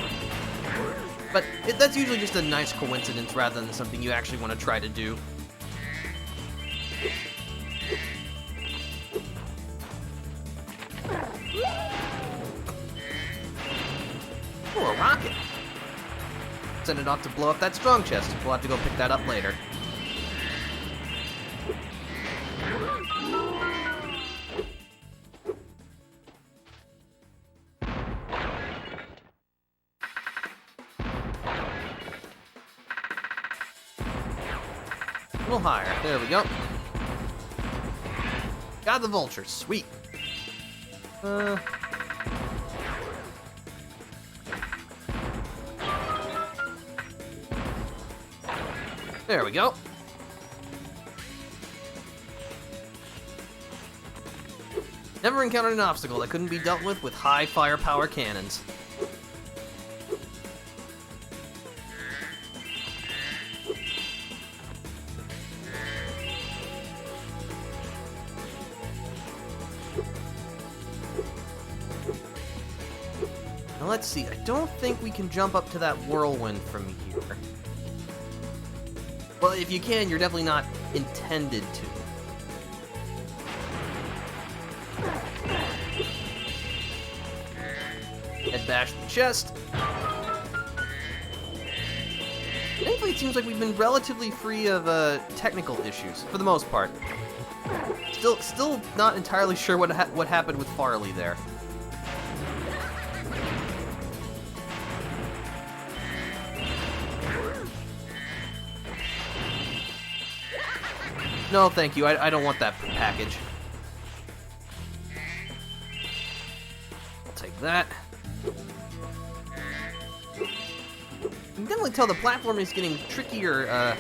But that's usually just a nice coincidence rather than something you actually want to try to do. Oh, a rocket! Send it off to blow up that strong chest. We'll have to go pick that up later. A little higher. There we go. Got the vulture. Sweet. There we go. Never encountered an obstacle that couldn't be dealt with high firepower cannons. Now let's see, I don't think we can jump up to that whirlwind from here. Well, if you can, you're definitely not intended to. Head bash the chest. Thankfully, it seems like we've been relatively free of technical issues, for the most part. Still not entirely sure what happened with Farley there. No, thank you. I don't want that package. I'll take that. You can definitely tell the platform is getting trickier.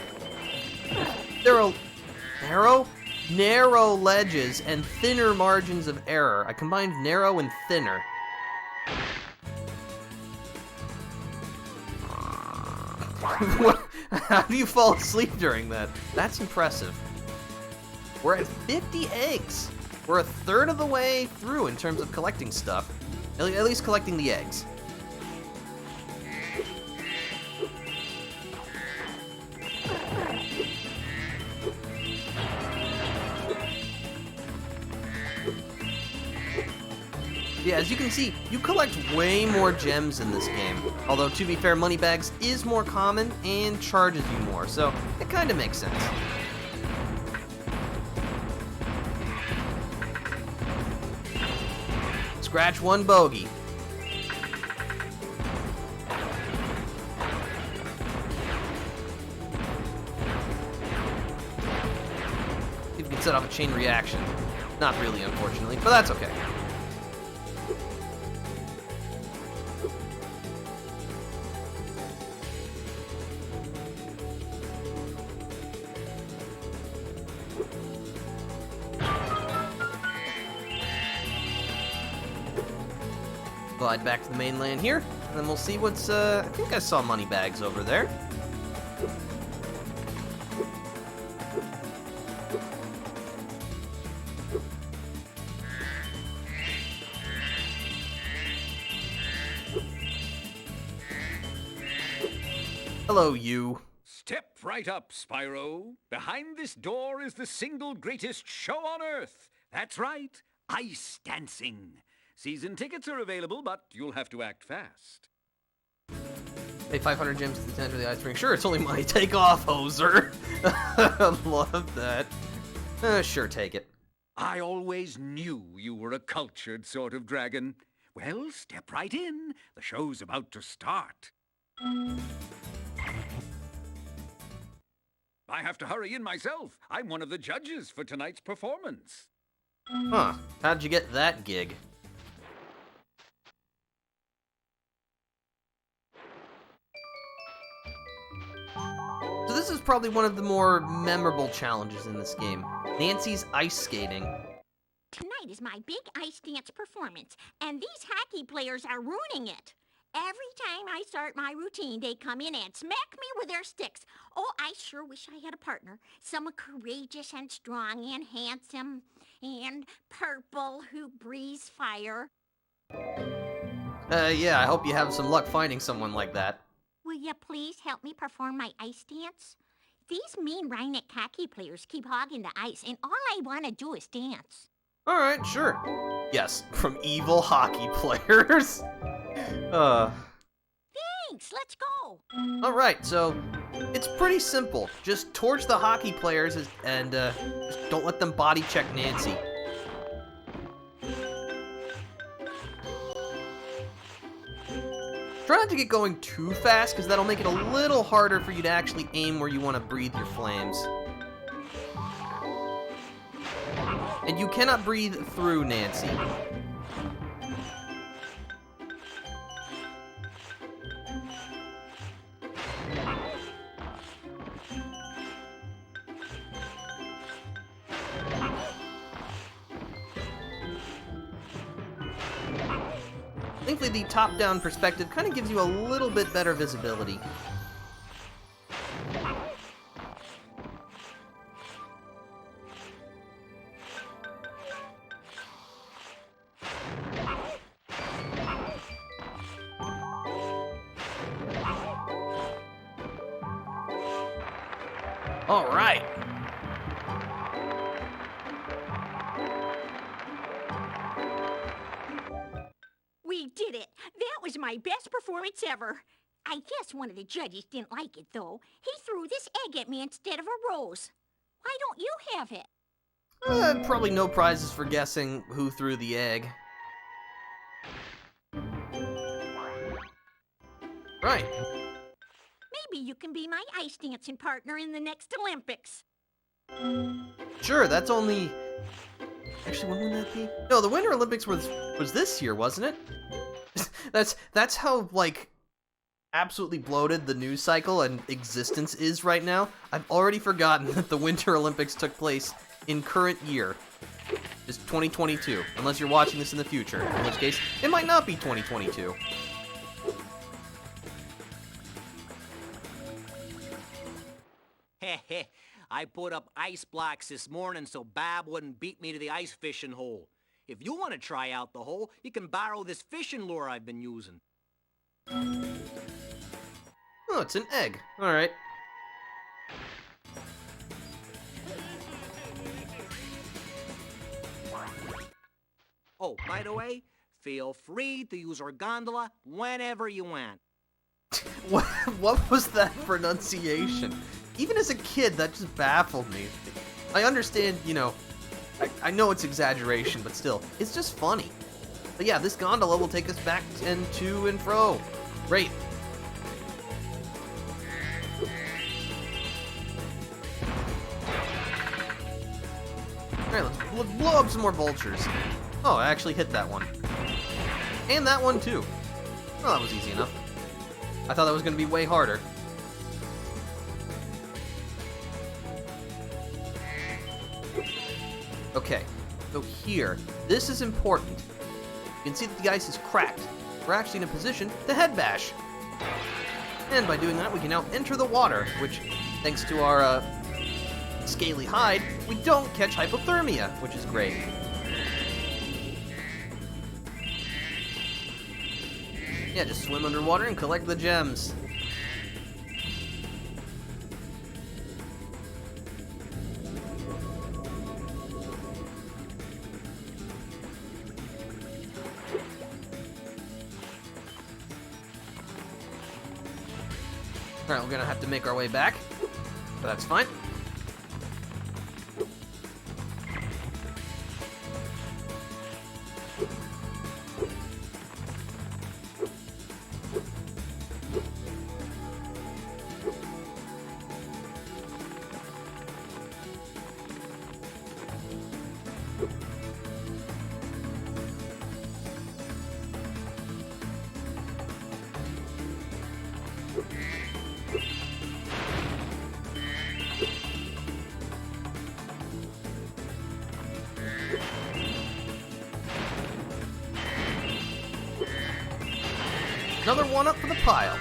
Narrow ledges and thinner margins of error. I combined narrow and thinner. How do you fall asleep during that? That's impressive. We're at 50 eggs. We're a third of the way through in terms of collecting stuff. At least collecting the eggs. Yeah, as you can see, you collect way more gems in this game. Although, to be fair, Moneybags is more common and charges you more, so it kind of makes sense. Scratch one bogey. See if we can set off a chain reaction. Not really, unfortunately, but that's okay. glide back to the mainland here, and then we'll see what's, I think I saw money bags over there. Hello, you. Step right up, Spyro. Behind this door is the single greatest show on Earth. That's right, ice dancing. Season tickets are available, but you'll have to act fast. Pay 500 gems to enter the ice ring. Sure, it's only money. Take off, hoser. I love that. Sure, take it. I always knew you were a cultured sort of dragon. Well, step right in. The show's about to start. I have to hurry in myself. I'm one of the judges for tonight's performance. Huh. How'd you get that gig? So this is probably one of the more memorable challenges in this game. Nancy's ice skating. Tonight is my big ice dance performance, and these hockey players are ruining it. Every time I start my routine, they come in and smack me with their sticks. Oh, I sure wish I had a partner. Someone courageous and strong and handsome and purple who breathes fire. Yeah, I hope you have some luck finding someone like that. Will you please help me perform my ice dance? These mean Rhinos hockey players keep hogging the ice, and all I want to do is dance. Alright, sure. Yes, from evil hockey players. Thanks, let's go. Alright, so it's pretty simple. Just torch the hockey players and just don't let them body check Nancy. Try not to get going too fast, because that'll make it a little harder for you to actually aim where you want to breathe your flames. And you cannot breathe through Nancy. Thankfully, the top-down perspective kind of gives you a little bit better visibility. All right. We did it! That was my best performance ever. I guess one of the judges didn't like it, though. He threw this egg at me instead of a rose. Why don't you have it? Probably no prizes for guessing who threw the egg. Right. Maybe you can be my ice dancing partner in the next Olympics. Sure, that's only... Actually, when would that be? No, the Winter Olympics was this year, wasn't it? That's how, like, absolutely bloated the news cycle and existence is right now. I've already forgotten that the Winter Olympics took place in current year. It's 2022, unless you're watching this in the future, in which case, it might not be 2022. Heh, I put up ice blocks this morning so Bob wouldn't beat me to the ice fishing hole. If you want to try out the hole, you can borrow this fishing lure I've been using. Oh, it's an egg. Alright. Oh, by the way, feel free to use our gondola whenever you want. What was that pronunciation? Even as a kid, that just baffled me. I understand, you know, I know it's exaggeration, but still, it's just funny. But yeah, this gondola will take us back and to and fro. Great. Alright, let's blow up some more vultures. Oh, I actually hit that one. And that one too. Oh, that was easy enough. I thought that was going to be way harder. Okay, so here, this is important. You can see that the ice is cracked. we're actually in a position to head bash. And by doing that, we can now enter the water, which, thanks to our scaly hide, we don't catch hypothermia, which is great. Yeah, just swim underwater and collect the gems. Alright, we're gonna have to make our way back, but that's fine. Another one up for the pile.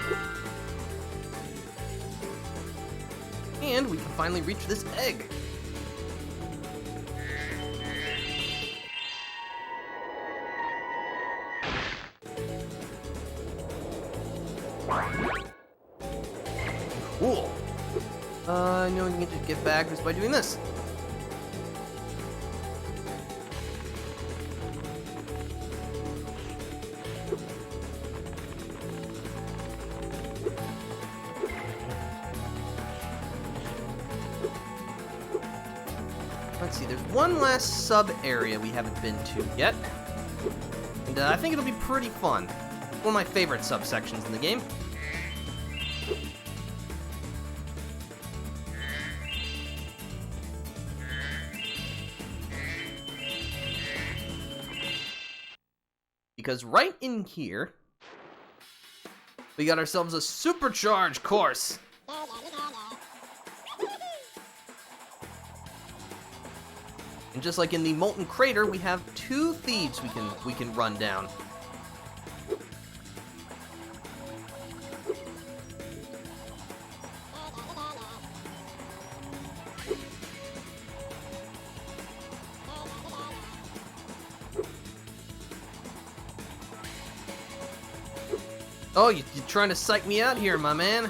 And we can finally reach this egg. Cool. I know we can just get back just by doing this. Let's see, there's one last sub-area we haven't been to yet. And I think it'll be pretty fun. One of my favorite subsections in the game. Because right in here, we got ourselves a supercharged course. And just like in the Molten Crater, we have 2 thieves we can run down. Oh, you're trying to psych me out here, my man.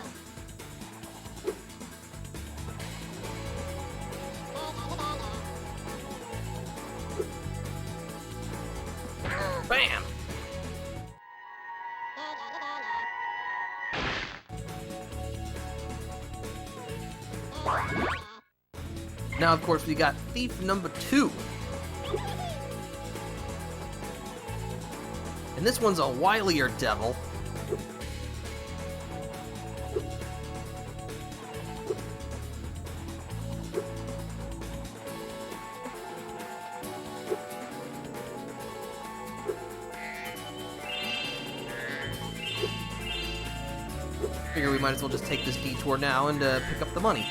Bam! Now, of course, we got thief number 2. And this one's a wilier devil. Figure we might as well just take this detour now and pick up the money.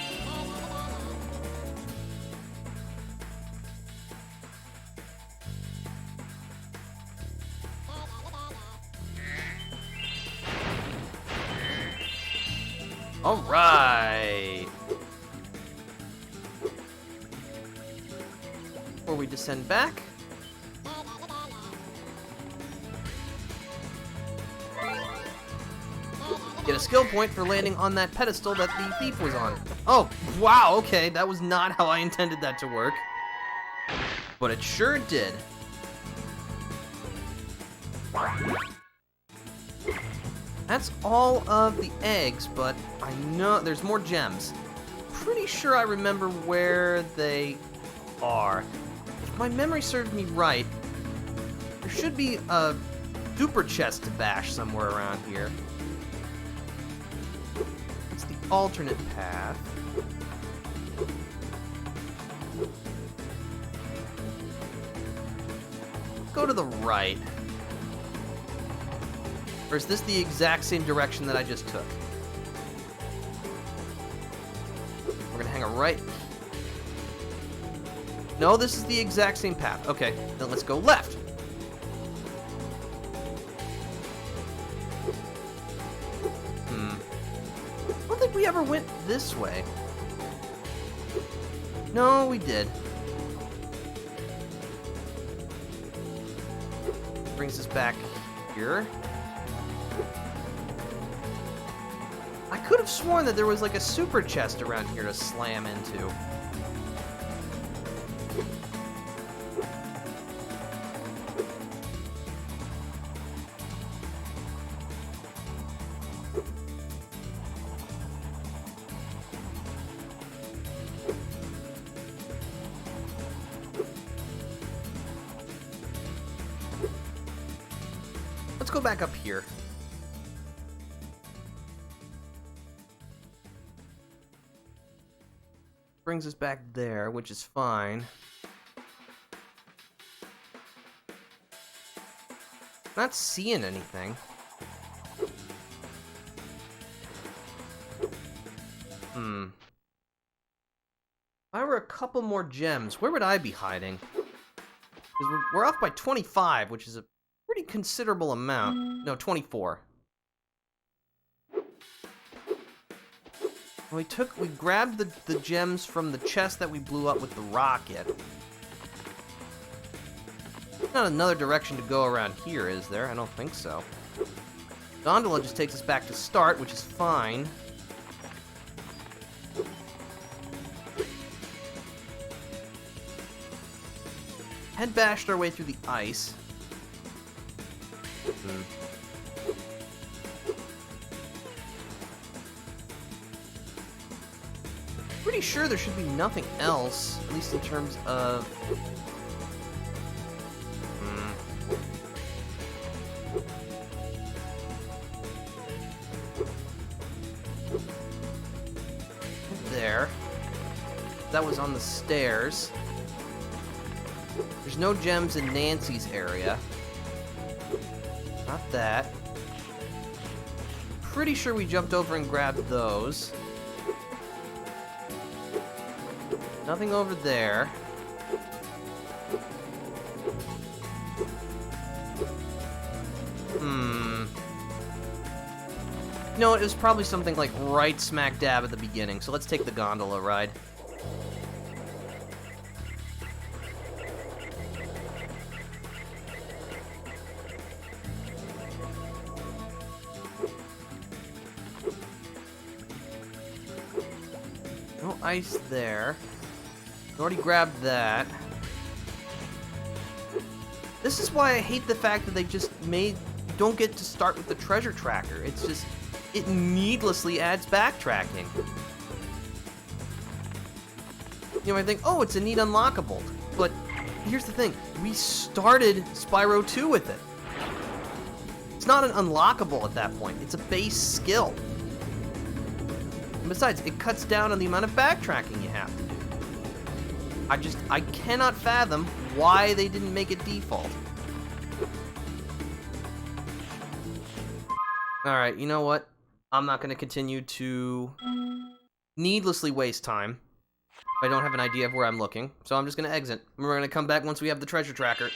All right. Before we descend back, get a skill point for landing on that pedestal that the thief was on. Oh, wow, okay, that was not how I intended that to work. But it sure did. That's all of the eggs, but I know there's more gems. Pretty sure I remember where they are. If my memory serves me right, there should be a super chest to bash somewhere around here. It's the alternate path. Go to the right. Or is this the exact same direction that I just took? We're gonna hang a right. No, this is the exact same path. Okay, then let's go left. this way. No, we did. Brings us back here. I could have sworn that there was like a super chest around here to slam into. Let's go back up here. Brings us back there, which is fine. Not seeing anything. If I were a couple more gems, where would I be hiding? Because we're off by 25, which is a pretty considerable amount. No, 24. We grabbed the gems from the chest that we blew up with the rocket. Not another direction to go around here, is there? I don't think so. Gondola just takes us back to start, which is fine. Head bashed our way through the ice. Pretty sure there should be nothing else, at least in terms of... There. That was on the stairs. There's no gems in Nancy's area. Not that. Pretty sure we jumped over and grabbed those. Nothing over there. No, it was probably something like right smack dab at the beginning, so let's take the gondola ride. No ice there. Already grabbed that. This is why I hate the fact that they just don't get to start with the treasure tracker. It's just, it needlessly adds backtracking. You know, I think, oh, it's a neat unlockable. But here's the thing, we started Spyro 2 with it. It's not an unlockable at that point, it's a base skill. And besides, it cuts down on the amount of backtracking you have to do. I cannot fathom why they didn't make it default. Alright, you know what? I'm not going to continue to needlessly waste time if I don't have an idea of where I'm looking, so I'm just going to exit. And we're going to come back once we have the treasure tracker.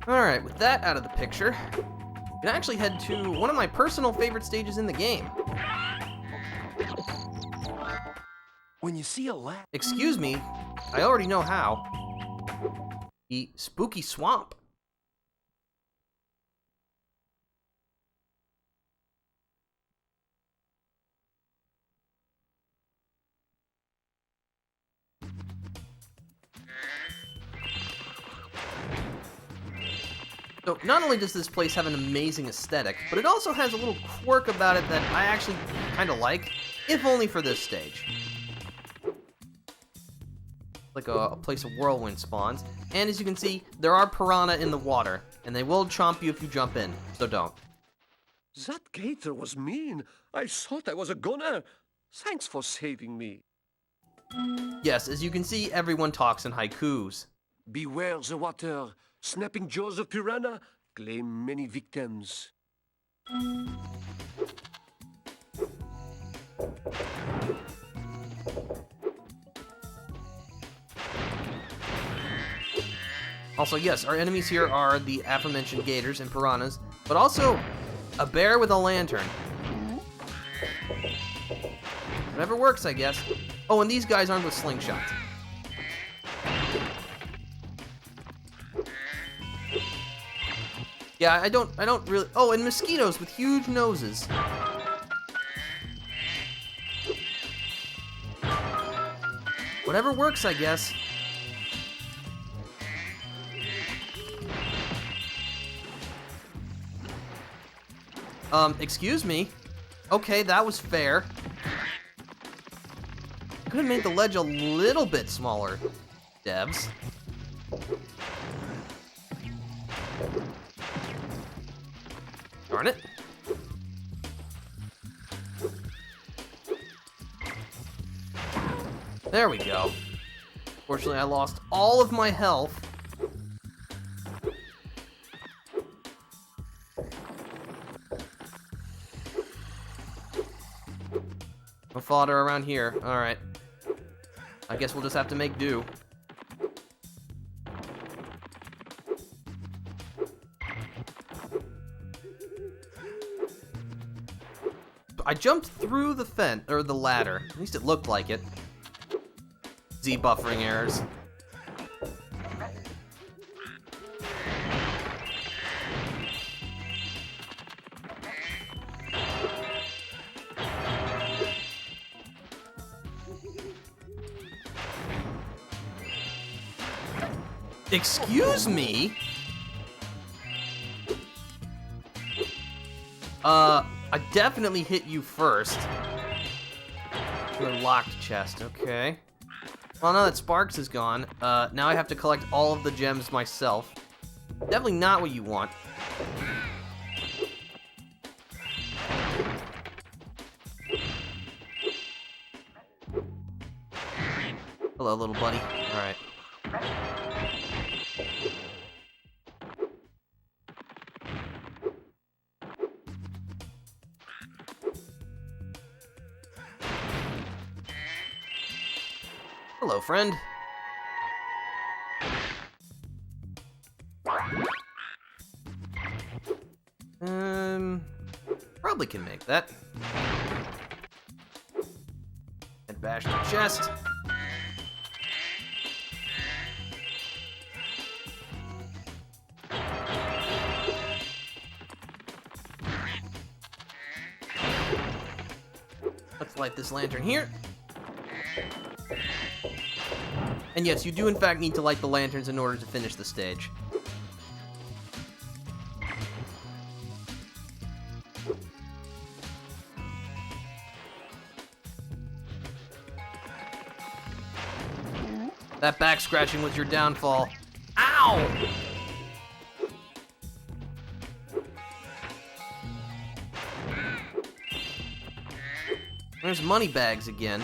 Alright, with that out of the picture, we can actually head to one of my personal favorite stages in the game. When you see a Excuse me, I already know how. The spooky swamp. So, not only does this place have an amazing aesthetic, but it also has a little quirk about it that I actually kind of like, if only for this stage. Like a place of whirlwind spawns, and as you can see, there are piranha in the water, and they will chomp you if you jump in, so don't. That gator was mean. I thought I was a goner. Thanks for saving me. Yes, as you can see, everyone talks in haikus. Beware the water. Snapping jaws of piranha claim many victims. Also, yes, our enemies here are the aforementioned gators and piranhas, but also a bear with a lantern. Whatever works, I guess. Oh, and these guys armed with slingshots. Yeah, I don't really... Oh, and mosquitoes with huge noses. Whatever works, I guess. Excuse me? Okay, that was fair. Could have made the ledge a little bit smaller, devs. Darn it. There we go. Fortunately, I lost all of my health. No fodder around here. Alright. I guess we'll just have to make do. I jumped through the fence, or the ladder. At least it looked like it. Z buffering errors. Excuse me? I definitely hit you first. To a locked chest, okay. Well, now that Sparks is gone, now I have to collect all of the gems myself. Definitely not what you want. Hello, little buddy. Alright. Hello, friend. Probably can make that. And bash the chest. Let's light this lantern here. And yes, you do in fact need to light the lanterns in order to finish the stage. That back scratching was your downfall. Ow! There's Moneybags again.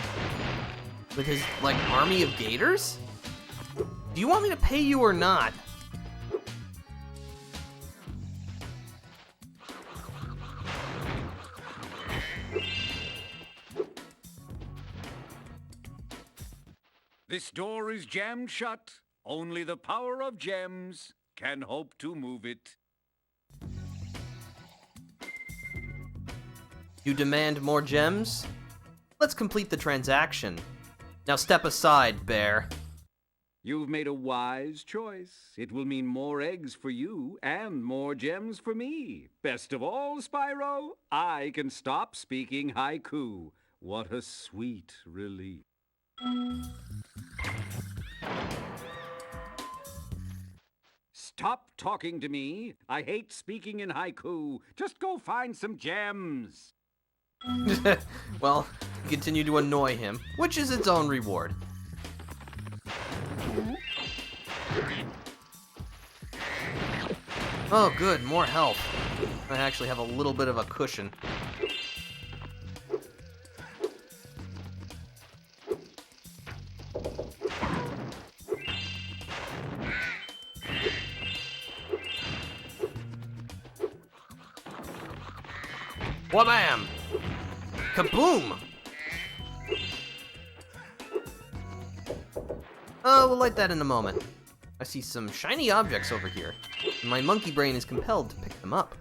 With his, like, army of gators? Do you want me to pay you or not? This door is jammed shut. Only the power of gems can hope to move it. You demand more gems? Let's complete the transaction. Now step aside, bear. You've made a wise choice. It will mean more eggs for you and more gems for me. Best of all, Spyro, I can stop speaking haiku. What a sweet relief. Stop talking to me. I hate speaking in haiku. Just go find some gems. Well, continue to annoy him, which is its own reward. Oh, good, more health. I actually have a little bit of a cushion. Whabam! Kaboom! We'll light that in a moment. I see some shiny objects over here, and my monkey brain is compelled to pick them up.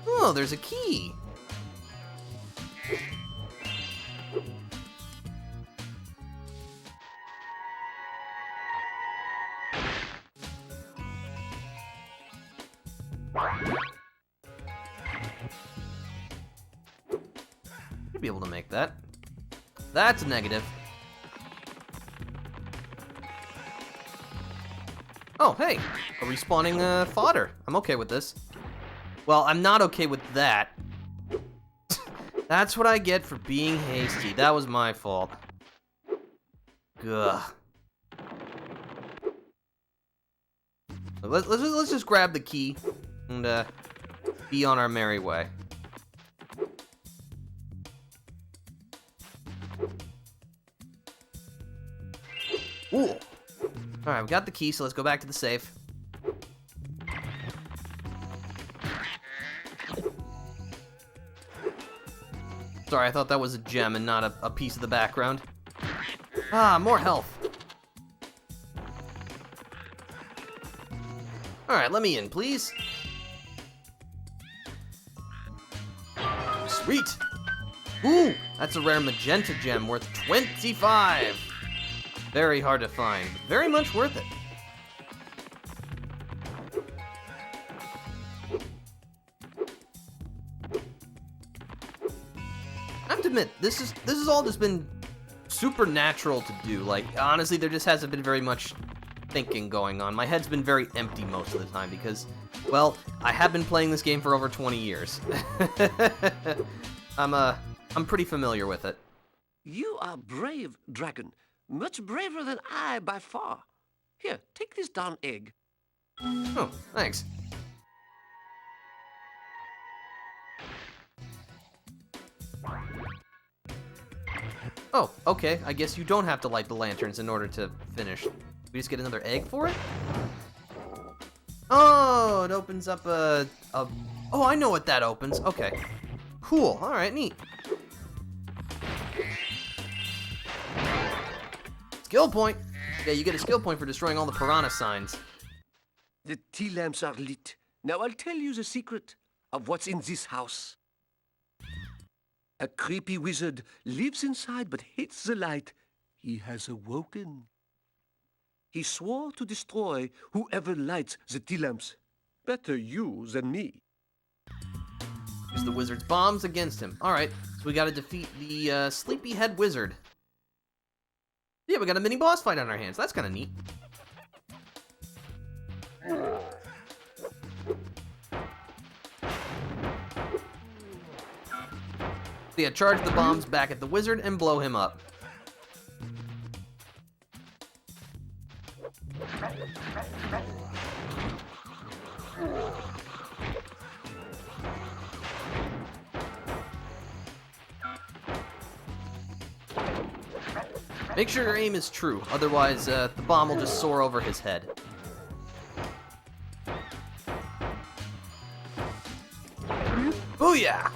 Oh, there's a key. Should be able to make that. That's a negative. Oh, hey, a respawning fodder. I'm okay with this. Well, I'm not okay with that. That's what I get for being hasty. That was my fault. Ugh. Let's just grab the key and be on our merry way. Ooh. Alright, we got the key, so let's go back to the safe. Sorry, I thought that was a gem and not a piece of the background. Ah, more health. Alright, let me in, please. Sweet! Ooh, that's a rare magenta gem worth 25! Very hard to find, but very much worth it. I have to admit, this is all just been supernatural to do. Like, honestly, there just hasn't been very much thinking going on. My head's been very empty most of the time because, well, I have been playing this game for over 20 years. I'm pretty familiar with it. You are brave, Dragon. Much braver than I by far. Here, take this darn egg. Oh, thanks. Oh, okay. I guess you don't have to light the lanterns in order to finish. We just get another egg for it? Oh, it opens up a... Oh, I know what that opens. Okay. Cool. All right, neat. Skill point. Yeah, you get a skill point for destroying all the piranha signs. The tea lamps are lit. Now I'll tell you the secret of what's in this house. A creepy wizard lives inside but hates the light. He has awoken. He swore to destroy whoever lights the tea lamps. Better you than me. Use the wizard's bombs against him. Alright, so we gotta defeat the sleepyhead wizard. Yeah, we got a mini boss fight on our hands. That's kinda neat. So yeah, charge the bombs back at the wizard and blow him up. Make sure your aim is true, otherwise the bomb will just soar over his head. Booyah!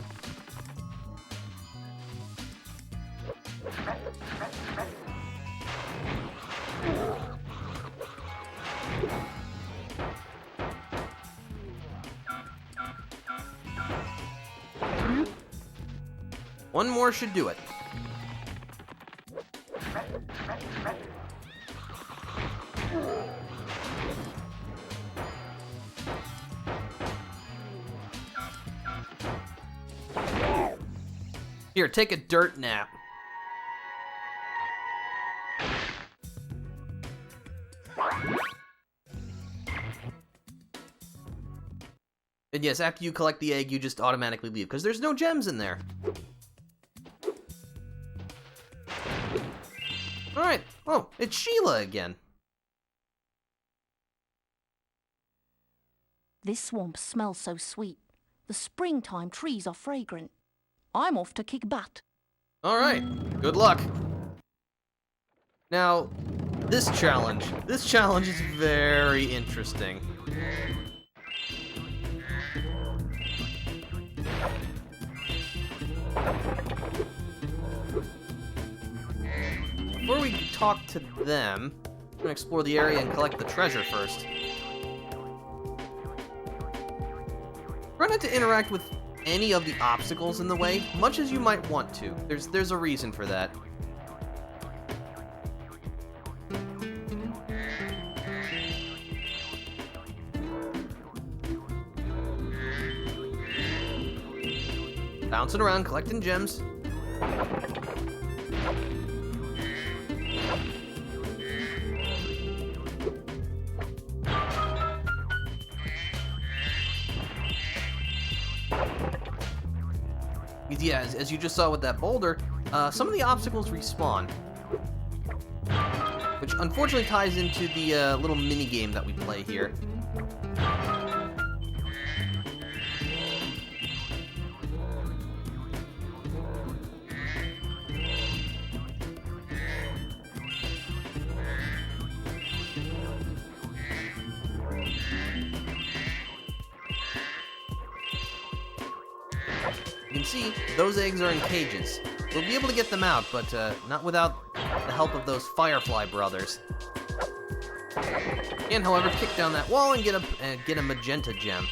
One more should do it. Here, take a dirt nap. And yes, after you collect the egg, you just automatically leave, because there's no gems in there. Alright, oh, it's Sheila again. This swamp smells so sweet. The springtime trees are fragrant. I'm off to kick butt. Alright, good luck. Now, this challenge is very interesting. talk to them. I'm gonna explore the area and collect the treasure first. Try not to interact with any of the obstacles in the way, much as you might want to. There's a reason for that. Bouncing around, collecting gems. Yeah, as you just saw with that boulder, some of the obstacles respawn. Which unfortunately ties into the little mini-game that we play here. You can see, those eggs are in cages. We'll be able to get them out, but not without the help of those Firefly brothers. Can, however, kick down that wall and get a magenta gem.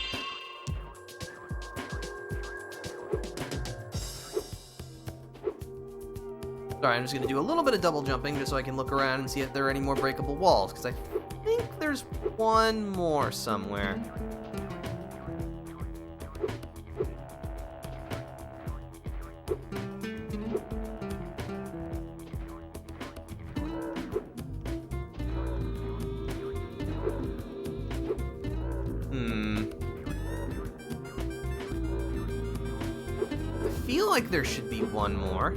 Sorry, I'm just gonna do a little bit of double jumping just so I can look around and see if there are any more breakable walls, because I think there's one more somewhere. I feel like there should be one more.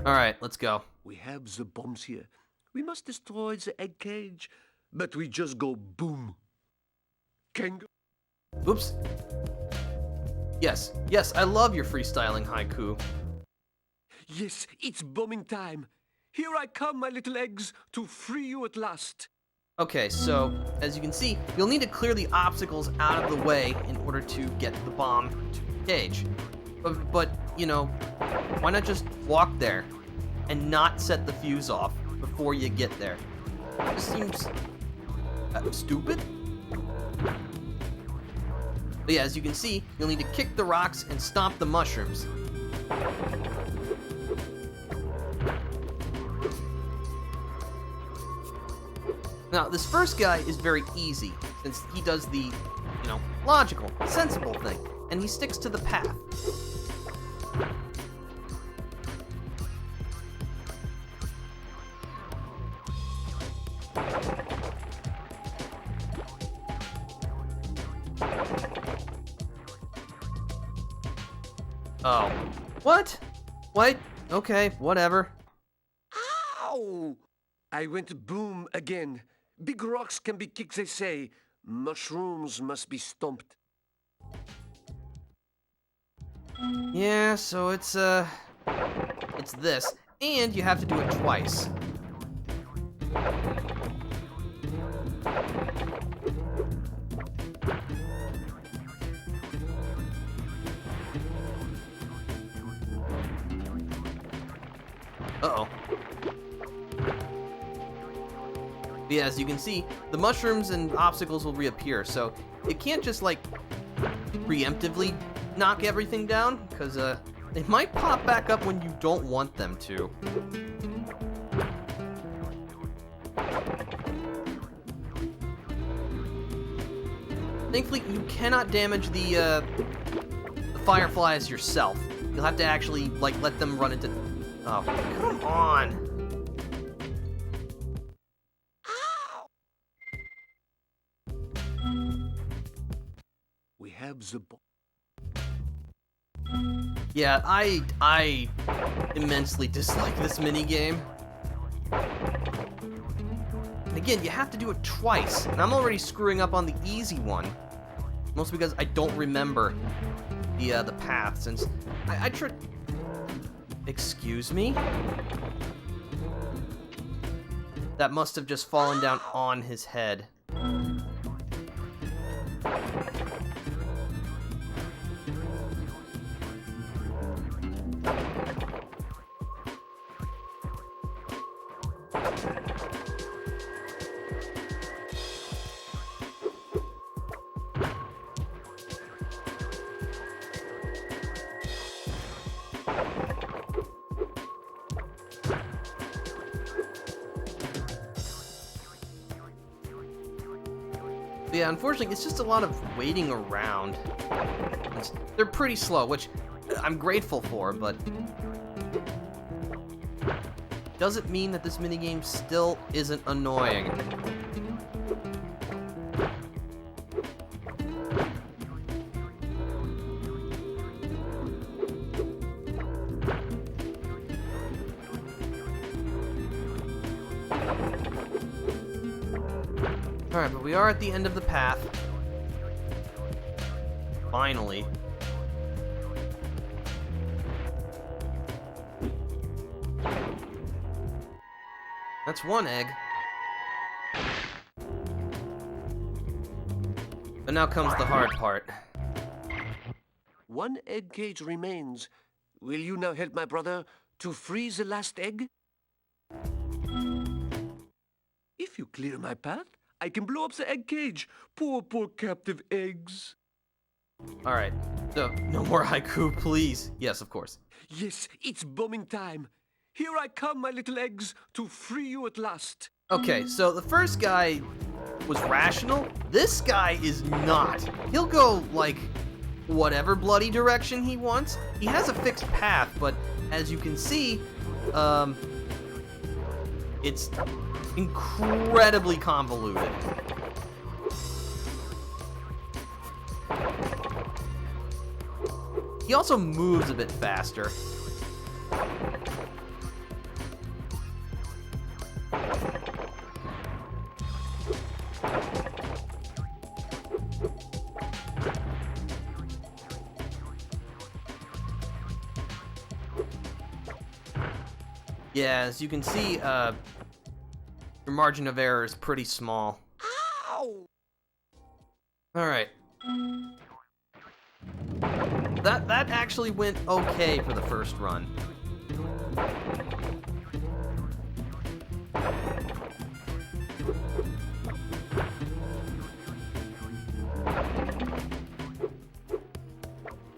Alright, let's go. We have the bombs here. We must destroy the egg cage. But we just go boom. Kangaroo. Oops. Yes, I love your freestyling haiku. Yes, it's bombing time. Here I come, my little eggs, to free you at last. Okay, so, as you can see, you'll need to clear the obstacles out of the way in order to get the bomb to the cage. But, you know, why not just walk there and not set the fuse off before you get there? It just seems stupid. But yeah, as you can see, you'll need to kick the rocks and stomp the mushrooms. Now, this first guy is very easy, since he does the, you know, logical, sensible thing, and he sticks to the path. Oh. What? What? Okay, whatever. Ow! I went boom again. Big rocks can be kicked, they say. Mushrooms must be stomped. Yeah, so it's this, and you have to do it twice. Uh-oh. But yeah, as you can see, the mushrooms and obstacles will reappear, so it can't just, like, preemptively knock everything down, because, they might pop back up when you don't want them to. Thankfully, you cannot damage the fireflies yourself. You'll have to actually, like, let them run into... Oh, come on! We have the bomb. Yeah, I immensely dislike this minigame. Again, you have to do it twice, and I'm already screwing up on the easy one. Mostly because I don't remember the path, since I tried... Excuse me? That must have just fallen down on his head. yeah, unfortunately, it's just a lot of waiting around. They're pretty slow, which I'm grateful for, but doesn't mean that this minigame still isn't annoying. Alright, but we are at the end of the path. Finally. That's one egg. But now comes the hard part. One egg cage remains. Will you now help my brother to freeze the last egg? If you clear my path, I can blow up the egg cage. Poor captive eggs. Alright, so no more haiku, please. Yes, of course. Yes, it's bombing time. Here I come, my little eggs, to free you at last. Okay, so the first guy was rational. This guy is not. He'll go, like, whatever bloody direction he wants. He has a fixed path, but as you can see, it's incredibly convoluted. He also moves a bit faster. Yeah, as you can see, your margin of error is pretty small. Ow! Alright. That actually went okay for the first run.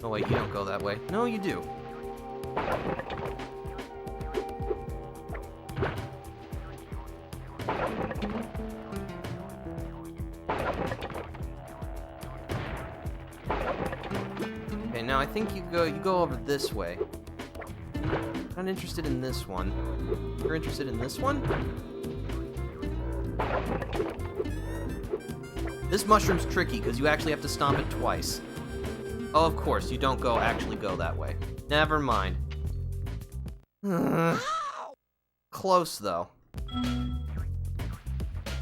Oh wait, you don't go that way. No, you do. Okay, now I think you go over this way. Not interested in this one. You're interested in this one? This mushroom's tricky because you actually have to stomp it twice. Oh, of course, you don't actually go that way. Never mind. Close, though.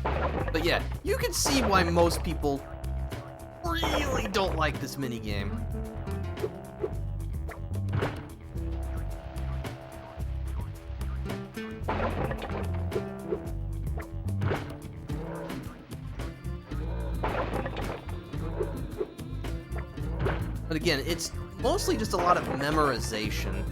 But yeah, you can see why most people really don't like this minigame. But again, it's mostly just a lot of memorization.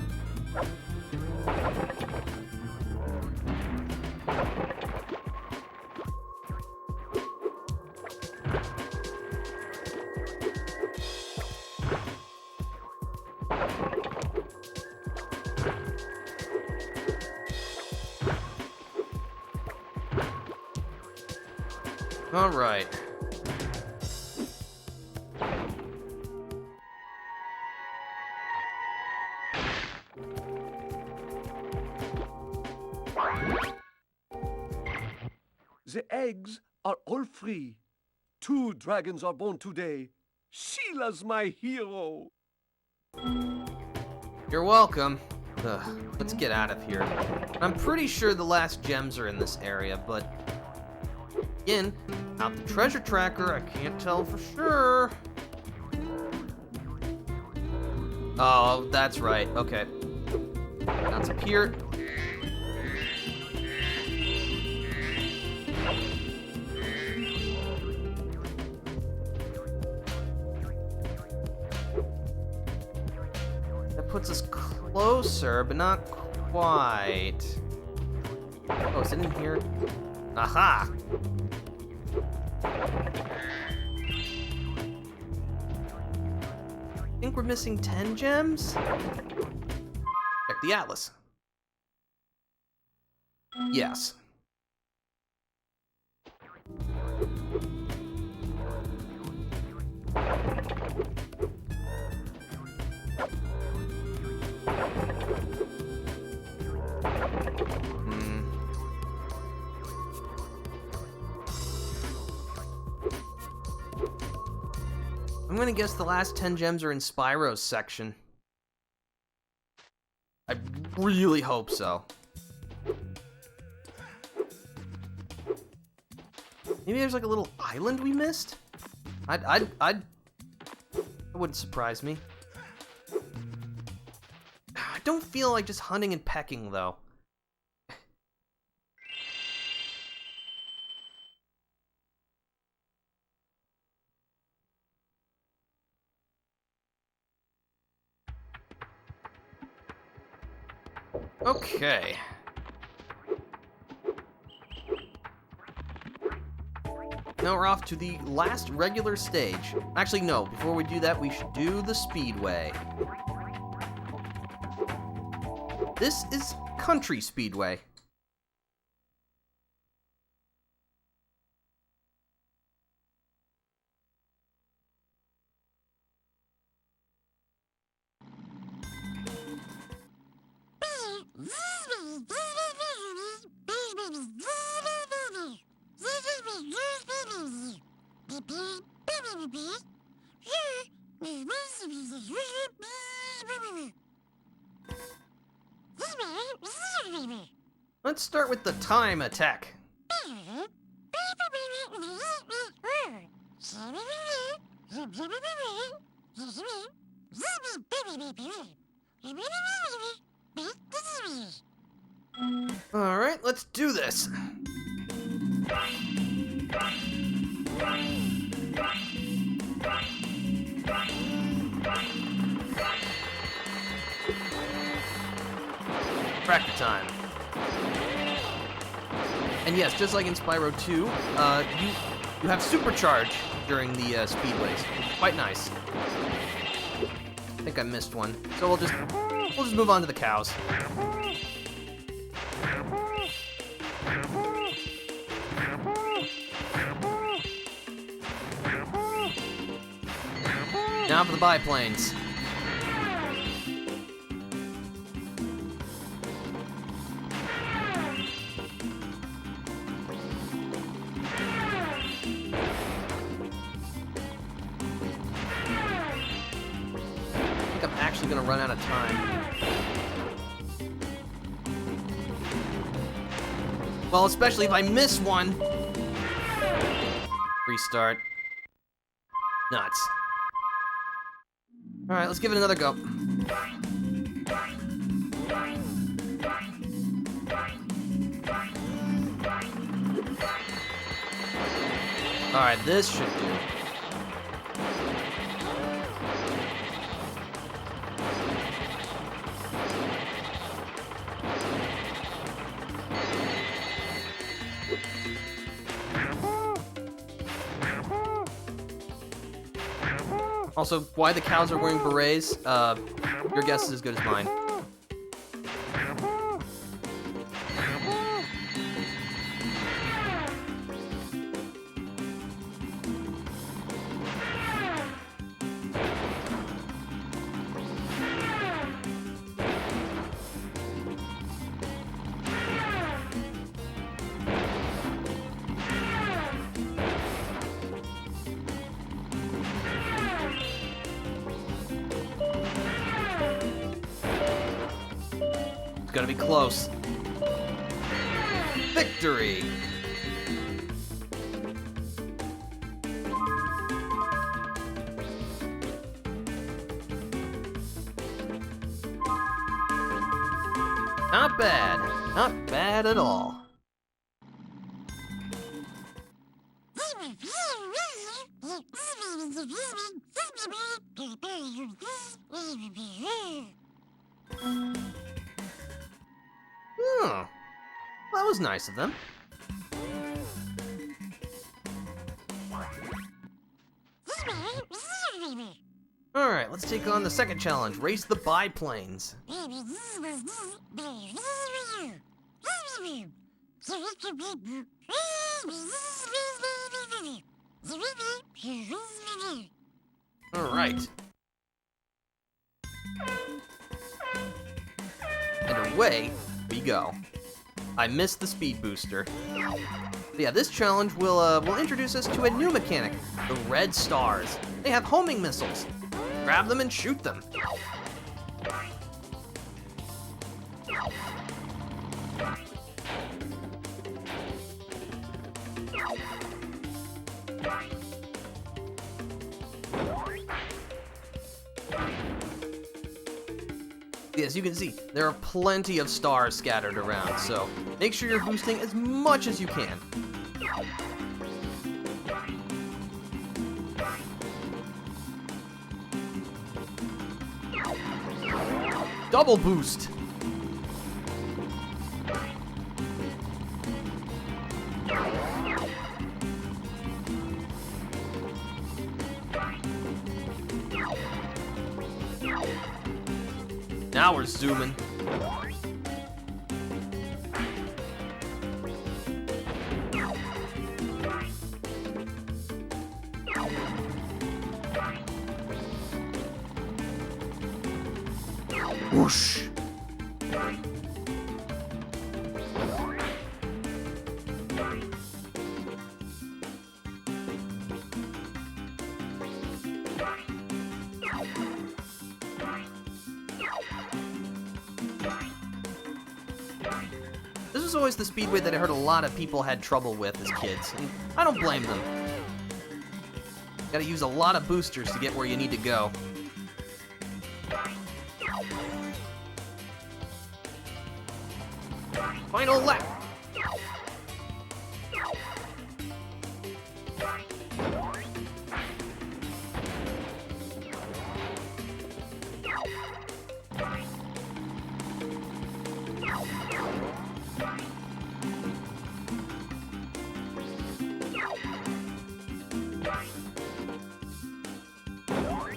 All right. The eggs are all free. 2 dragons are born today. Sheila's my hero. You're welcome. Ugh, let's get out of here. I'm pretty sure the last gems are in this area, but again, without the treasure tracker, I can't tell for sure. Oh, that's right. Okay. Now it's up here. That puts us closer, but not quite. Oh, is it in here? Aha! I think we're missing 10 gems? Check the atlas. Yes. gonna guess the last 10 gems are in Spyro's section. I really hope so. Maybe there's like a little island we missed? That wouldn't surprise me. I don't feel like just hunting and pecking, though. Okay. Now we're off to the last regular stage. Actually, no. Before we do that, we should do the Speedway. This is Country Speedway. Let's start with the time attack. Alright, let's do this. Tractor time. And yes, just like in Spyro 2, you have supercharge during the speedways, which is quite nice. I think I missed one, so we'll just move on to the cows. Now for the biplanes. I think I'm actually gonna run out of time. Well, especially if I miss one. Restart. Nuts. Alright, let's give it another go. Alright, this should do. Also, why the cows are wearing berets, your guess is as good as mine. It's gonna be close. Victory! Not bad. Not bad at all. Oh, that was nice of them. Alright, let's take on the second challenge, race the biplanes. Alright. And away we go. I missed the speed booster. But yeah, this challenge will introduce us to a new mechanic, the red stars. They have homing missiles. Grab them and shoot them. As you can see, there are plenty of stars scattered around, so make sure you're boosting as much as you can. Double boost! Now we're zooming. Whoosh! This was always the speedway that I heard a lot of people had trouble with as kids, and I don't blame them. Gotta use a lot of boosters to get where you need to go. Final lap!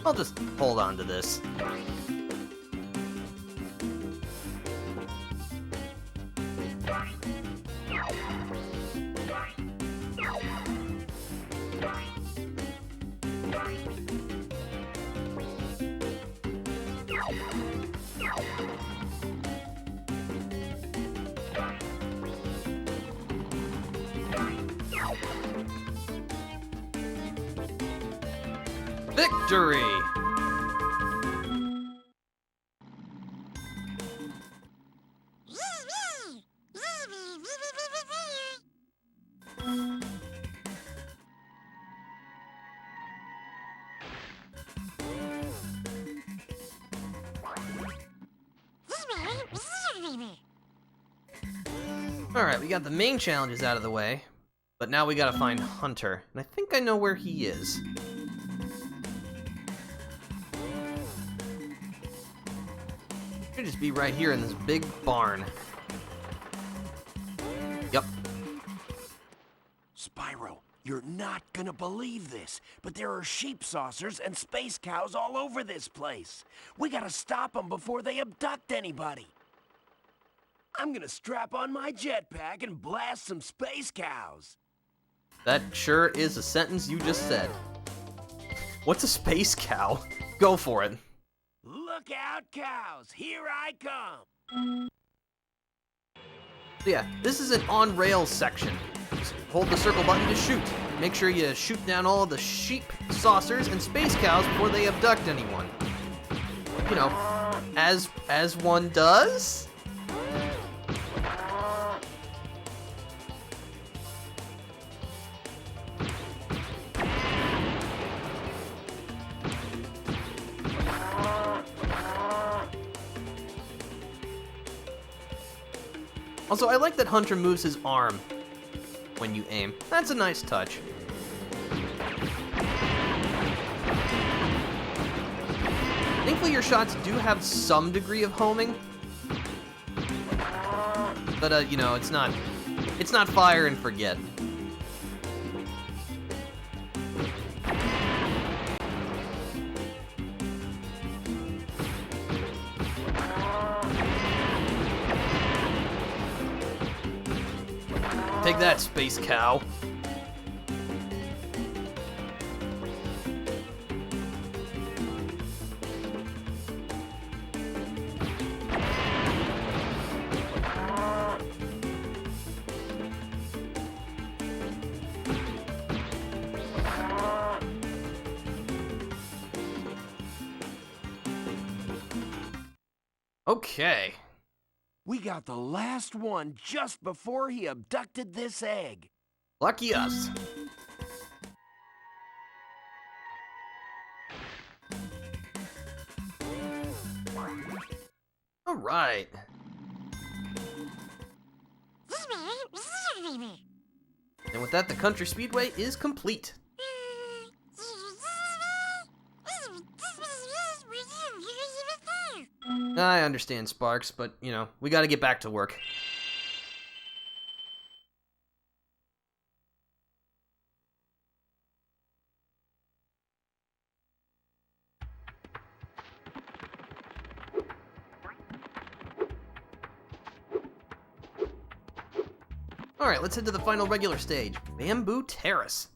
I'll just hold on to this. Victory! Alright, we got the main challenges out of the way, but now we gotta find Hunter, and I think I know where he is. Could just be right here in this big barn. Yep. Spyro, you're not gonna believe this, but there are sheep saucers and space cows all over this place. We gotta stop them before they abduct anybody. I'm gonna strap on my jetpack and blast some space cows. That sure is a sentence you just said. What's a space cow? Go for it. Look out, cows! Here I come! So yeah, this is an on-rails section. Just hold the circle button to shoot. Make sure you shoot down all the sheep, saucers, and space cows before they abduct anyone. You know, as one does? Also, I like that Hunter moves his arm when you aim. That's a nice touch. Thankfully, your shots do have some degree of homing. But, you know, it's not fire and forget. Take that, space cow. Okay. We got the last one just before he abducted this egg. Lucky us. All right. And with that, the Country Speedway is complete. I understand, Sparks, but, you know, we gotta get back to work. Alright, let's head to the final regular stage, Bamboo Terrace.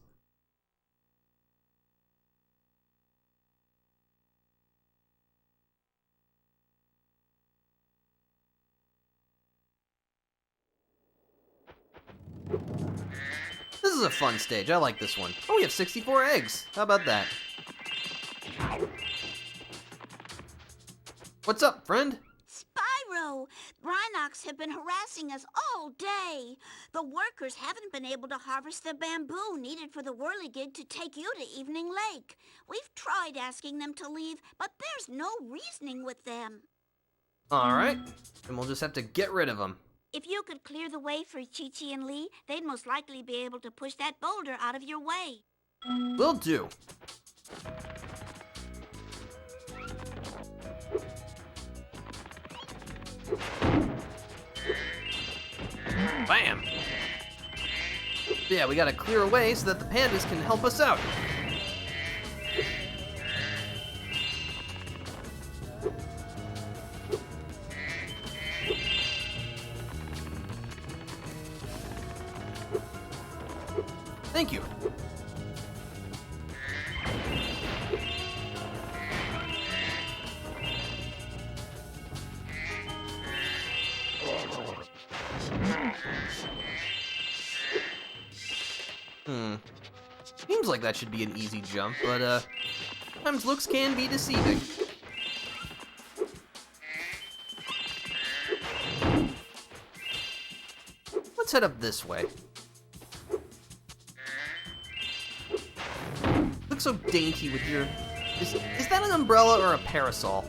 This is a fun stage, I like this one. Oh, we have 64 eggs, how about that? What's up, friend? Spyro! Rhinox have been harassing us all day. The workers haven't been able to harvest the bamboo needed for the whirligig to take you to Evening Lake. We've tried asking them to leave, but there's no reasoning with them. Alright, then we'll just have to get rid of them. If you could clear the way for Chi-Chi and Lee, they'd most likely be able to push that boulder out of your way. Will do. Bam! Yeah, we gotta clear a way so that the pandas can help us out. Thank you. Seems like that should be an easy jump, but, sometimes looks can be deceiving. Let's head up this way. Look so dainty with your... Is that an umbrella or a parasol?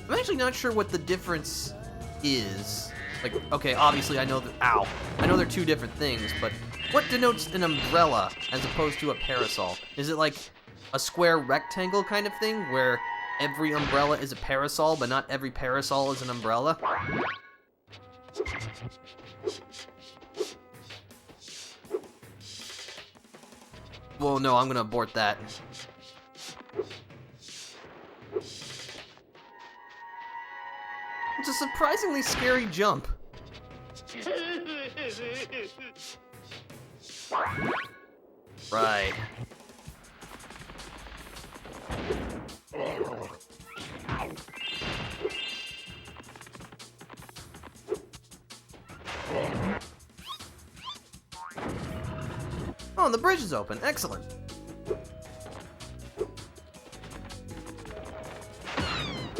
I'm actually not sure what the difference is. Like, okay, obviously I know that... Ow. I know they're two different things, but what denotes an umbrella as opposed to a parasol? Is it like a square rectangle kind of thing, where every umbrella is a parasol, but not every parasol is an umbrella? Well, no, I'm gonna abort that. It's a surprisingly scary jump. Right. Oh, the bridge is open. Excellent.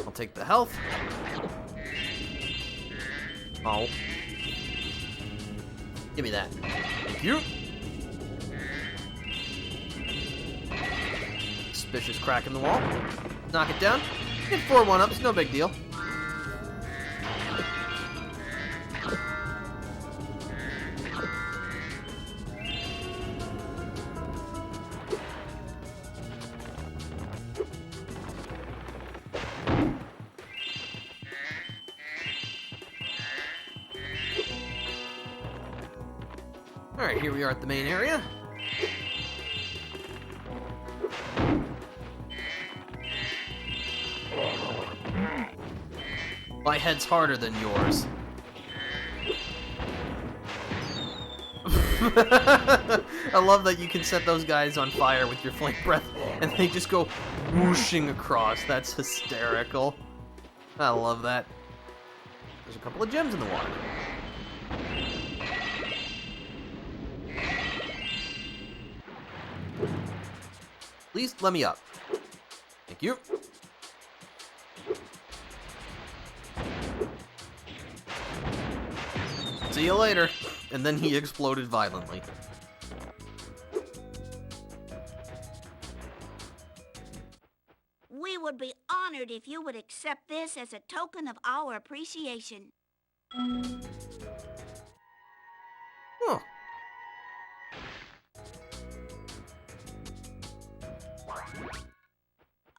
I'll take the health. Oh. Give me that. Thank you. Suspicious crack in the wall. Knock it down. Get 4 1-ups, no big deal. Alright, here we are at the main area. My head's harder than yours. I love that you can set those guys on fire with your flame breath and they just go whooshing across. That's hysterical. I love that. There's a couple of gems in the water. Please let me up. Thank you. See you later. And then he exploded violently. We would be honored if you would accept this as a token of our appreciation. Huh.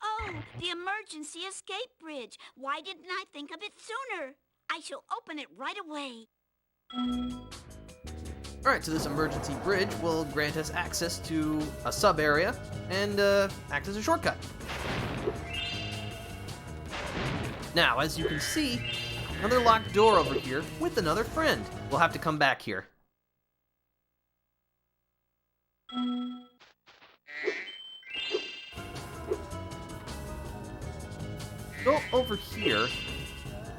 Oh, the emergency escape bridge. Why didn't I think of it sooner? I shall open it right away. Alright, so this emergency bridge will grant us access to a sub-area and act as a shortcut. Now, as you can see, another locked door over here with another friend. We'll have to come back here. Go over here,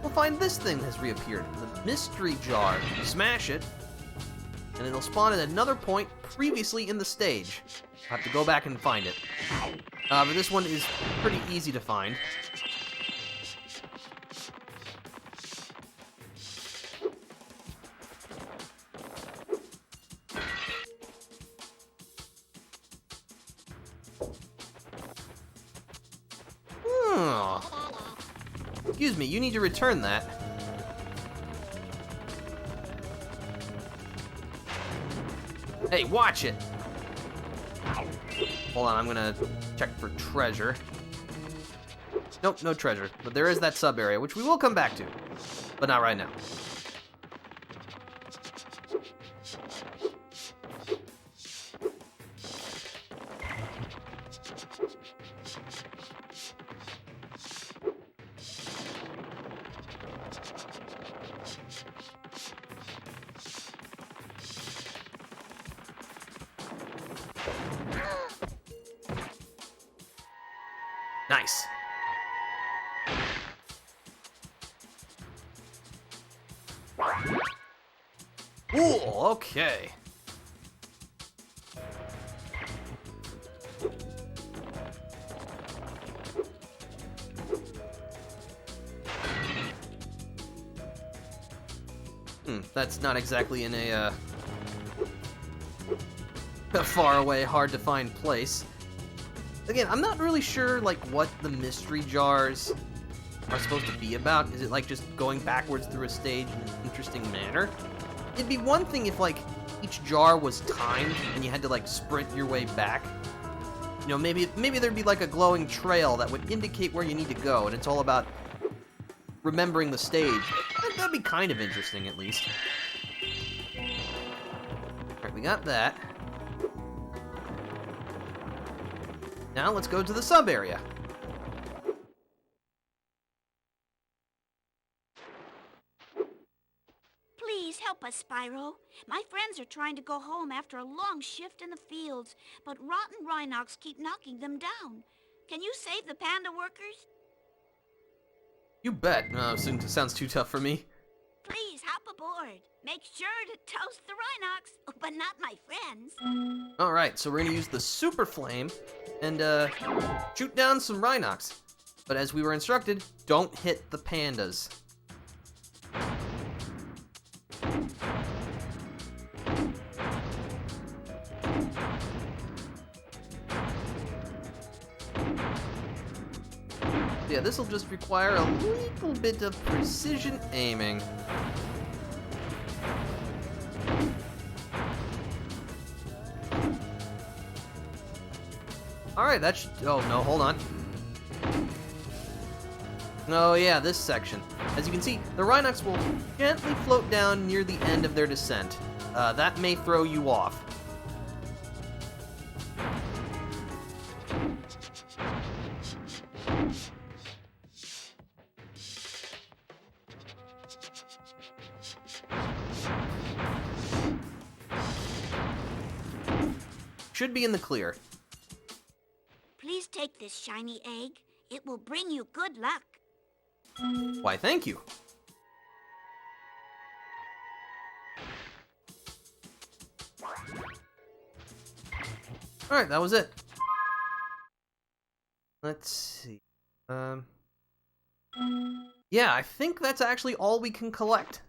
we'll find this thing has reappeared. The mystery jar. Smash it, and it'll spawn at another point previously in the stage. I'll have to go back and find it. But this one is pretty easy to find. Excuse me, you need to return that. Hey, watch it! Hold on, I'm gonna check for treasure. Nope, no treasure. But there is that sub-area, which we will come back to. But not right now. Nice. Ooh, okay. That's not exactly in a far away, hard to find place. Again, I'm not really sure, like, what the mystery jars are supposed to be about. Is it, like, just going backwards through a stage in an interesting manner? It'd be one thing if, like, each jar was timed and you had to, like, sprint your way back. You know, maybe there'd be, like, a glowing trail that would indicate where you need to go, and it's all about remembering the stage. That'd be kind of interesting, at least. Alright, we got that. Now let's go to the sub-area. Please help us, Spyro. My friends are trying to go home after a long shift in the fields, but rotten Rhinos keep knocking them down. Can you save the panda workers? You bet. No, sounds too tough for me. Please hop aboard. Make sure to toast the Rhinos, but not my friends. Alright, so we're gonna use the Super Flame and shoot down some Rhinos. But as we were instructed, don't hit the pandas. Yeah, this will just require a little bit of precision aiming. Alright, that should... Oh, no, hold on. Oh, yeah, this section. As you can see, the Rhinos will gently float down near the end of their descent. That may throw you off. Should be in the clear. Please take this shiny egg. It will bring you good luck. Why, thank you. Alright, that was it. Let's see. Yeah, I think that's actually all we can collect.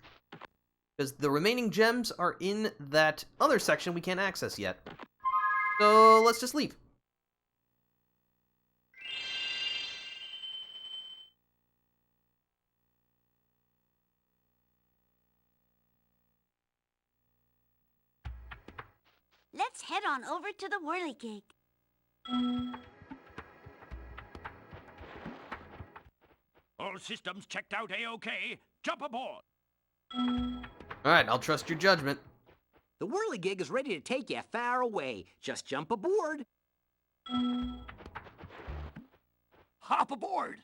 because the remaining gems are in that other section we can't access yet. So let's just leave. Let's head on over to the whirligig. All systems checked out A-OK. Jump aboard. Alright, I'll trust your judgment. The whirligig is ready to take you far away. Just jump aboard. Hop aboard.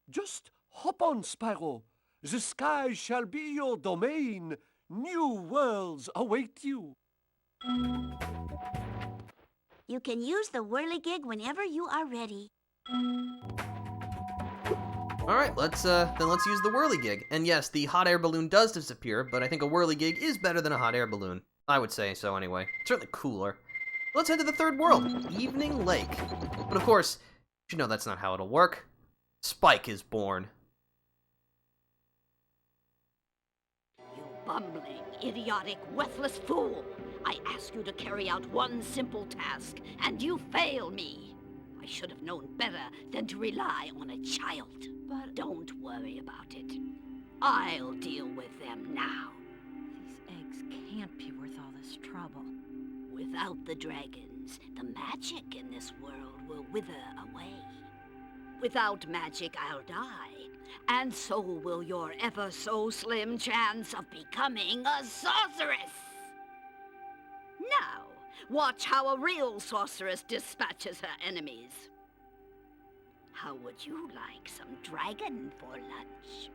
Just hop on, Spyro. The sky shall be your domain. New worlds await you. You can use the whirligig whenever you are ready. Alright, let's use the whirligig. And yes, the hot air balloon does disappear, but I think a whirligig is better than a hot air balloon. I would say so anyway. Certainly cooler. Let's head to the third world, Evening Lake. But of course, you know that's not how it'll work. Spike is born. You bumbling, idiotic, worthless fool! I ask you to carry out one simple task, and you fail me. I should have known better than to rely on a child. But don't worry about it. I'll deal with them now. These eggs can't be worth all this trouble. Without the dragons, the magic in this world will wither away. Without magic, I'll die. And so will your ever so slim chance of becoming a sorceress. Now, watch how a real sorceress dispatches her enemies. How would you like some dragon for lunch?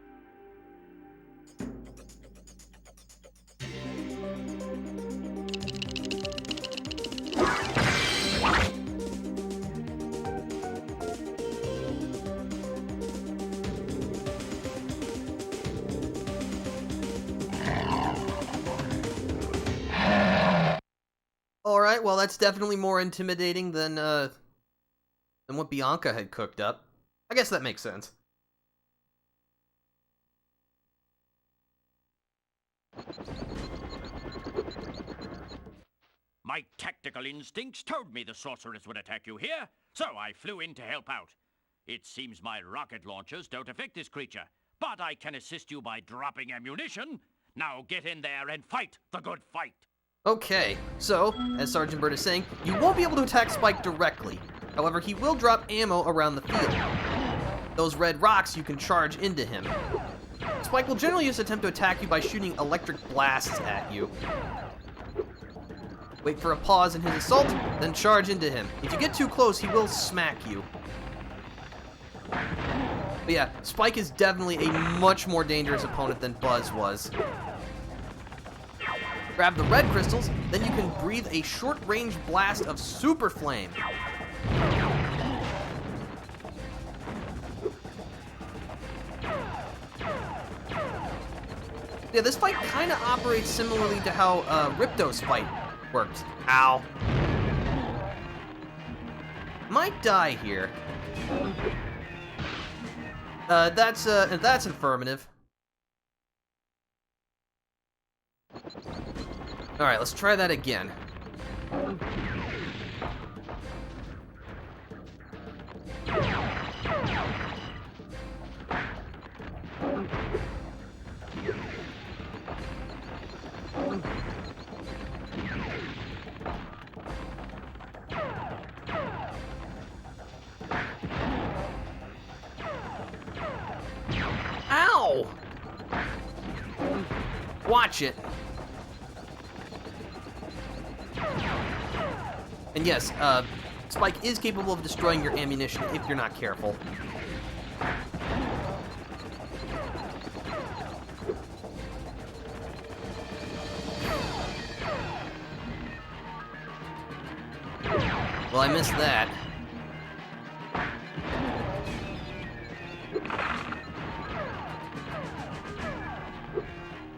Alright, well that's definitely more intimidating than what Bianca had cooked up. I guess that makes sense. My tactical instincts told me the sorceress would attack you here, so I flew in to help out. It seems my rocket launchers don't affect this creature, but I can assist you by dropping ammunition. Now get in there and fight the good fight. Okay, so, as Sergeant Bird is saying, you won't be able to attack Spike directly. However, he will drop ammo around the field. Those red rocks, you can charge into him. Spike will generally just attempt to attack you by shooting electric blasts at you. Wait for a pause in his assault, then charge into him. If you get too close, he will smack you. But yeah, Spike is definitely a much more dangerous opponent than Buzz was. Grab the red crystals, then you can breathe a short-range blast of Super Flame. Yeah, this fight kind of operates similarly to how Ripto's fight works. Ow. Might die here. That's affirmative. Alright, let's try that again. Ow! Watch it. And yes, Spike is capable of destroying your ammunition if you're not careful. Well, I missed that.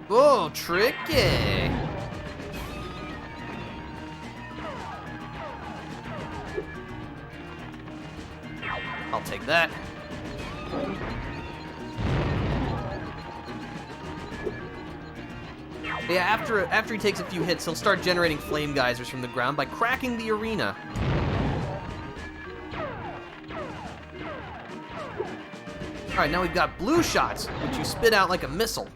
Whoa, tricky! I'll take that. Yeah, after he takes a few hits, he'll start generating flame geysers from the ground by cracking the arena. Alright, now we've got blue shots, which you spit out like a missile.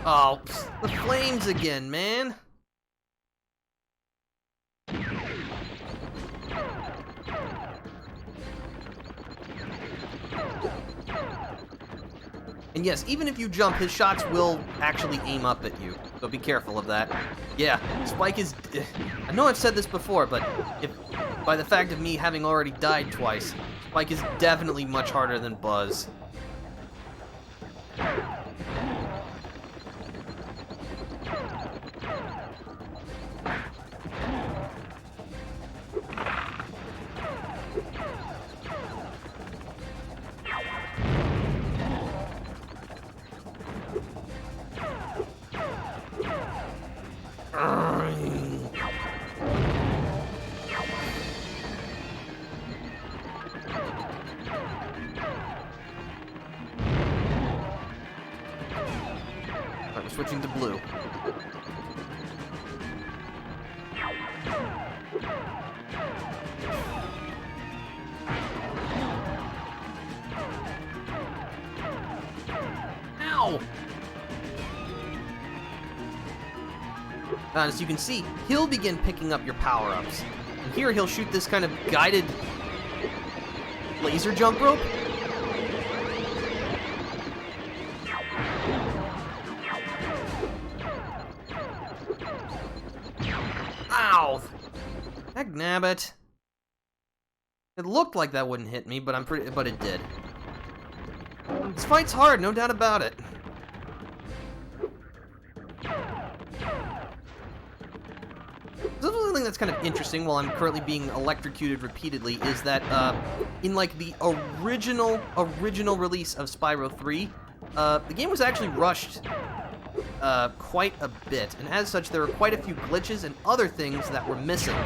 Oh, the flames again, man. And yes, even if you jump, his shots will actually aim up at you, so be careful of that. Yeah, Spike is... I know I've said this before, but by the fact of me having already died twice, Spike is definitely much harder than Buzz. Alright, we're switching to blue. Ow! As you can see, he'll begin picking up your power-ups. And here he'll shoot this kind of guided laser jump rope. Ow! Dagnabbit. It looked like that wouldn't hit me, but it did. This fight's hard, no doubt about it. The other thing that's kind of interesting while I'm currently being electrocuted repeatedly is that in like the original release of Spyro 3, the game was actually rushed quite a bit, and as such there were quite a few glitches and other things that were missing,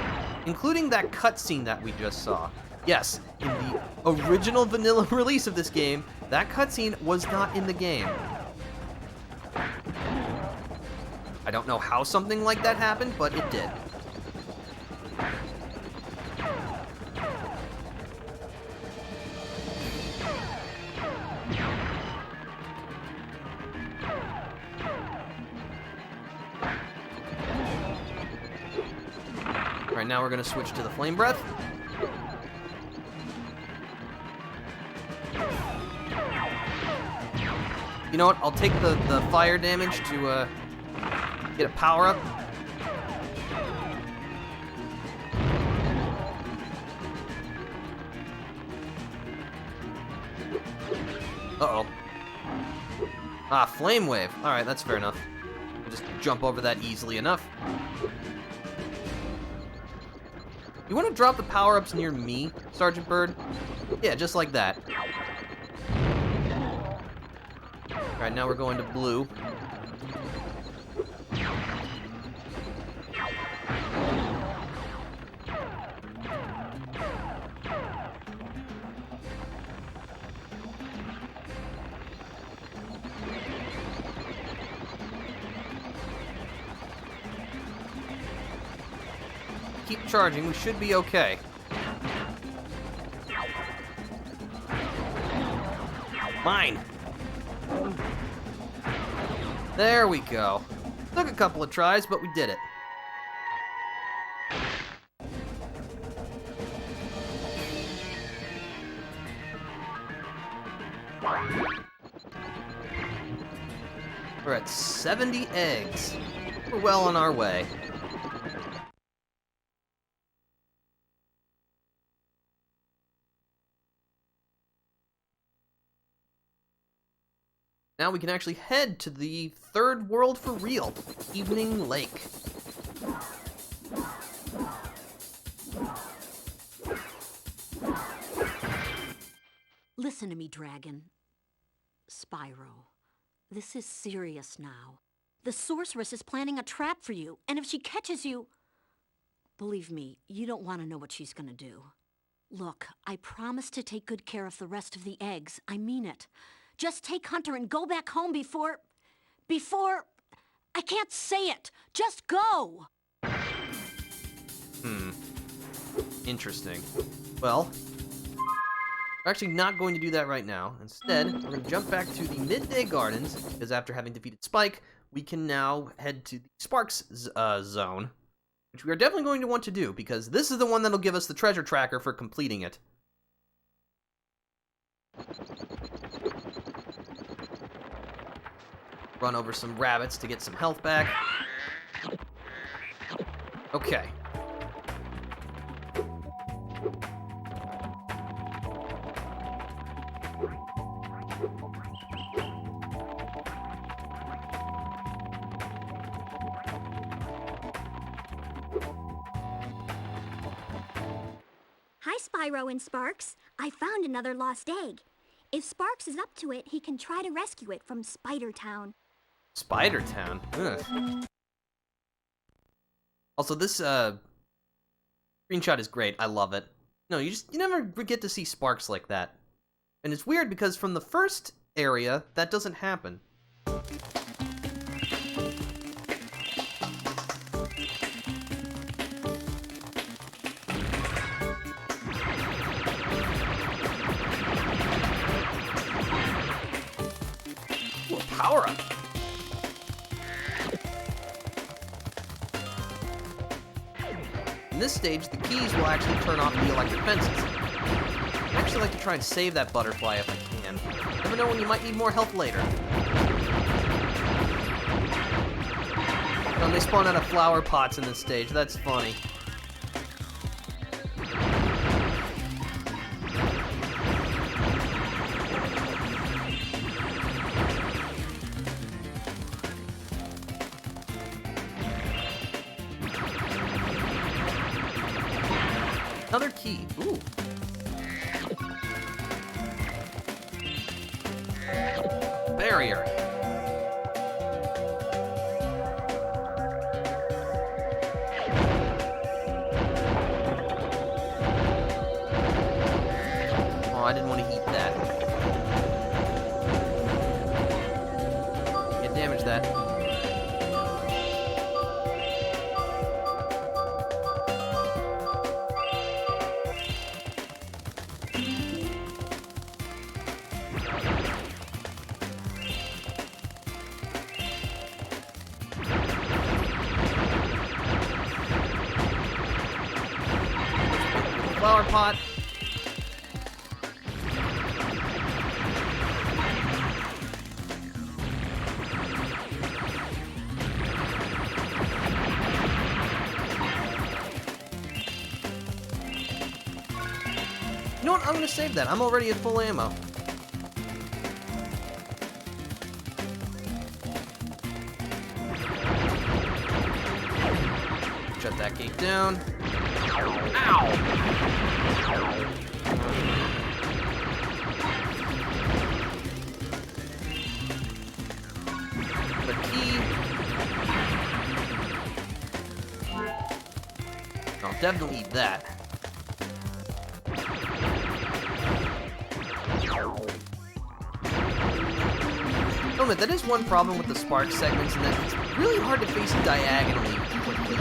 including that cutscene that we just saw. Yes, in the original vanilla release of this game, that cutscene was not in the game. I don't know how something like that happened, but it did. Alright, now we're going to switch to the Flame Breath. You know what? I'll take the fire damage to get a power-up. Uh-oh. Ah, Flame Wave. Alright, that's fair enough. I'll just jump over that easily enough. You want to drop the power-ups near me, Sergeant Bird? Yeah, just like that. Alright, now we're going to blue. Keep charging, we should be okay. Mine! There we go. Took a couple of tries, but we did it. We're at 70 eggs. We're well on our way. Now we can actually head to the third world for real, Evening Lake. Listen to me, Dragon. Spyro, this is serious now. The Sorceress is planning a trap for you, and if she catches you... Believe me, you don't want to know what she's gonna do. Look, I promise to take good care of the rest of the eggs. I mean it. Just take Hunter and go back home before... I can't say it. Just go. Interesting. Well, we're actually not going to do that right now. Instead, we're going to jump back to the Midday Gardens, because after having defeated Spike, we can now head to the Sparks zone, which we are definitely going to want to do, because this is the one that'll give us the treasure tracker for completing it. Run over some rabbits to get some health back. Okay. Hi, Spyro and Sparks. I found another lost egg. If Sparks is up to it, he can try to rescue it from Spider Town. Spider Town? Ugh. Also, this screenshot is great. I love it. No, you never get to see Sparks like that. And it's weird because from the first area, that doesn't happen. Ooh, a power-up. In this stage, the keys will actually turn off the electric fences. I actually like to try and save that butterfly if I can. Never know when you might need more help later. Oh, they spawn out of flower pots in this stage. That's funny. Another key. Ooh. Barrier. Oh, I didn't want to eat that. Can't damage that. Flower pot. You know what? I'm gonna save that. I'm already at full ammo. Shut that gate down. Ow! The key. I'll definitely eat that. Oh, man, that is one problem with the Spark segments, and that it's really hard to face diagonally quickly.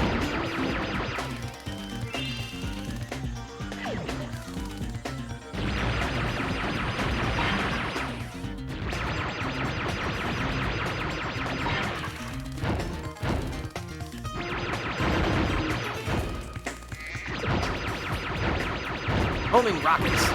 Homing rockets.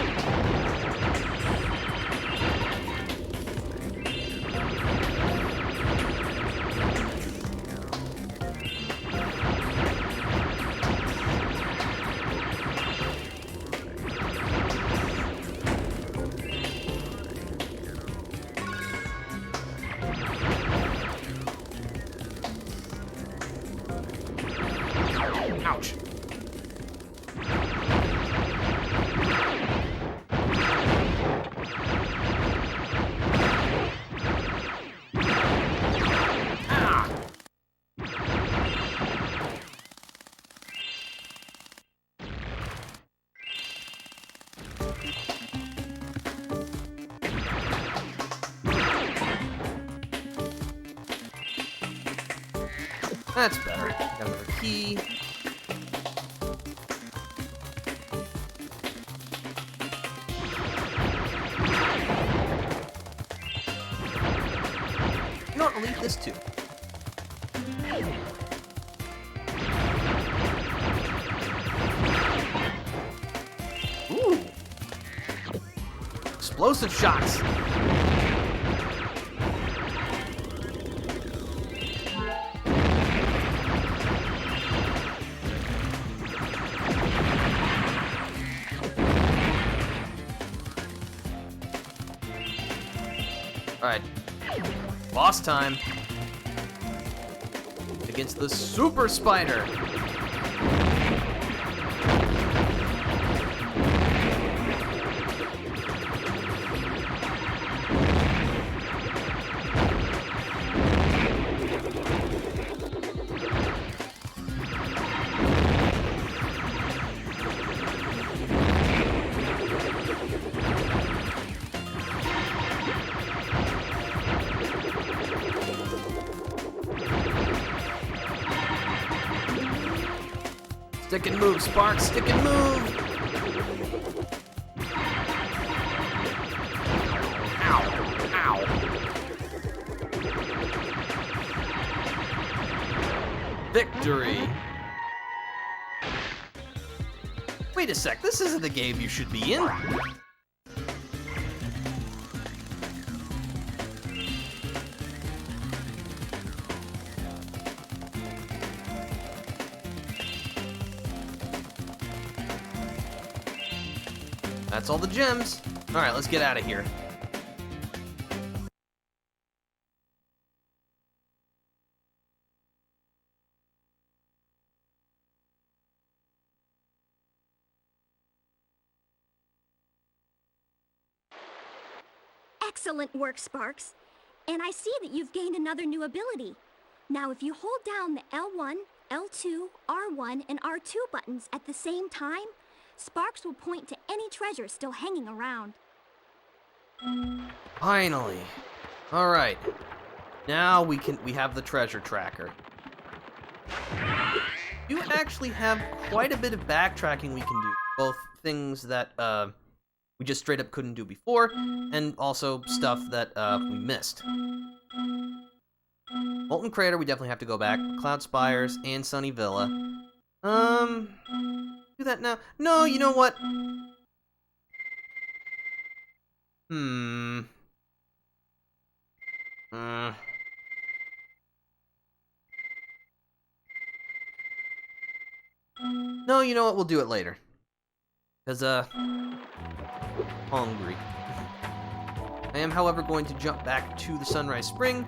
Ouch. That's better. Got another key. You know what? I'll leave this too. Ooh. Explosive shots. Alright. Boss time. Against the Super Spider. Stick and move, Sparks, stick and move! Ow, ow. Victory! Wait a sec, this isn't the game you should be in. That's all the gems. All right, let's get out of here. Excellent work, Sparks. And I see that you've gained another new ability. Now, if you hold down the L1, L2, R1, and R2 buttons at the same time, Sparks will point to any treasure still hanging around. Finally. All right. Now we have the treasure tracker. You actually have quite a bit of backtracking we can do. Both things that we just straight up couldn't do before, and also stuff that we missed. Molten Crater, we definitely have to go back. Cloud Spires and Sunny Villa. Do that now. No, you know what? No, you know what? We'll do it later. Because, hungry. I am, however, going to jump back to the Sunrise Spring,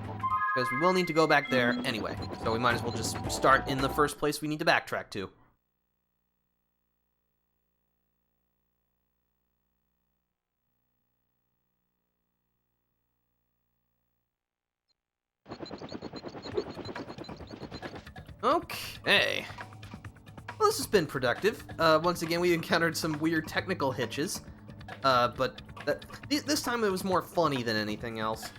because we will need to go back there anyway. So we might as well just start in the first place we need to backtrack to. Okay. Well, this has been productive. Once again, we encountered some weird technical hitches. But this time it was more funny than anything else.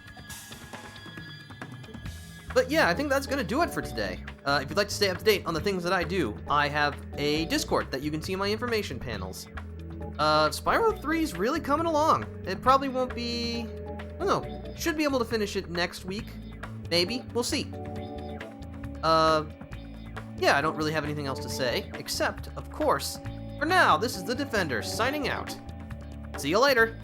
But yeah, I think that's gonna do it for today. If you'd like to stay up to date on the things that I do, I have a Discord that you can see in my information panels. Spyro 3 is really coming along. It probably won't be... I don't know. Should be able to finish it next week. Maybe. We'll see. Yeah, I don't really have anything else to say, except, of course, for now, this is the Defender signing out. See you later.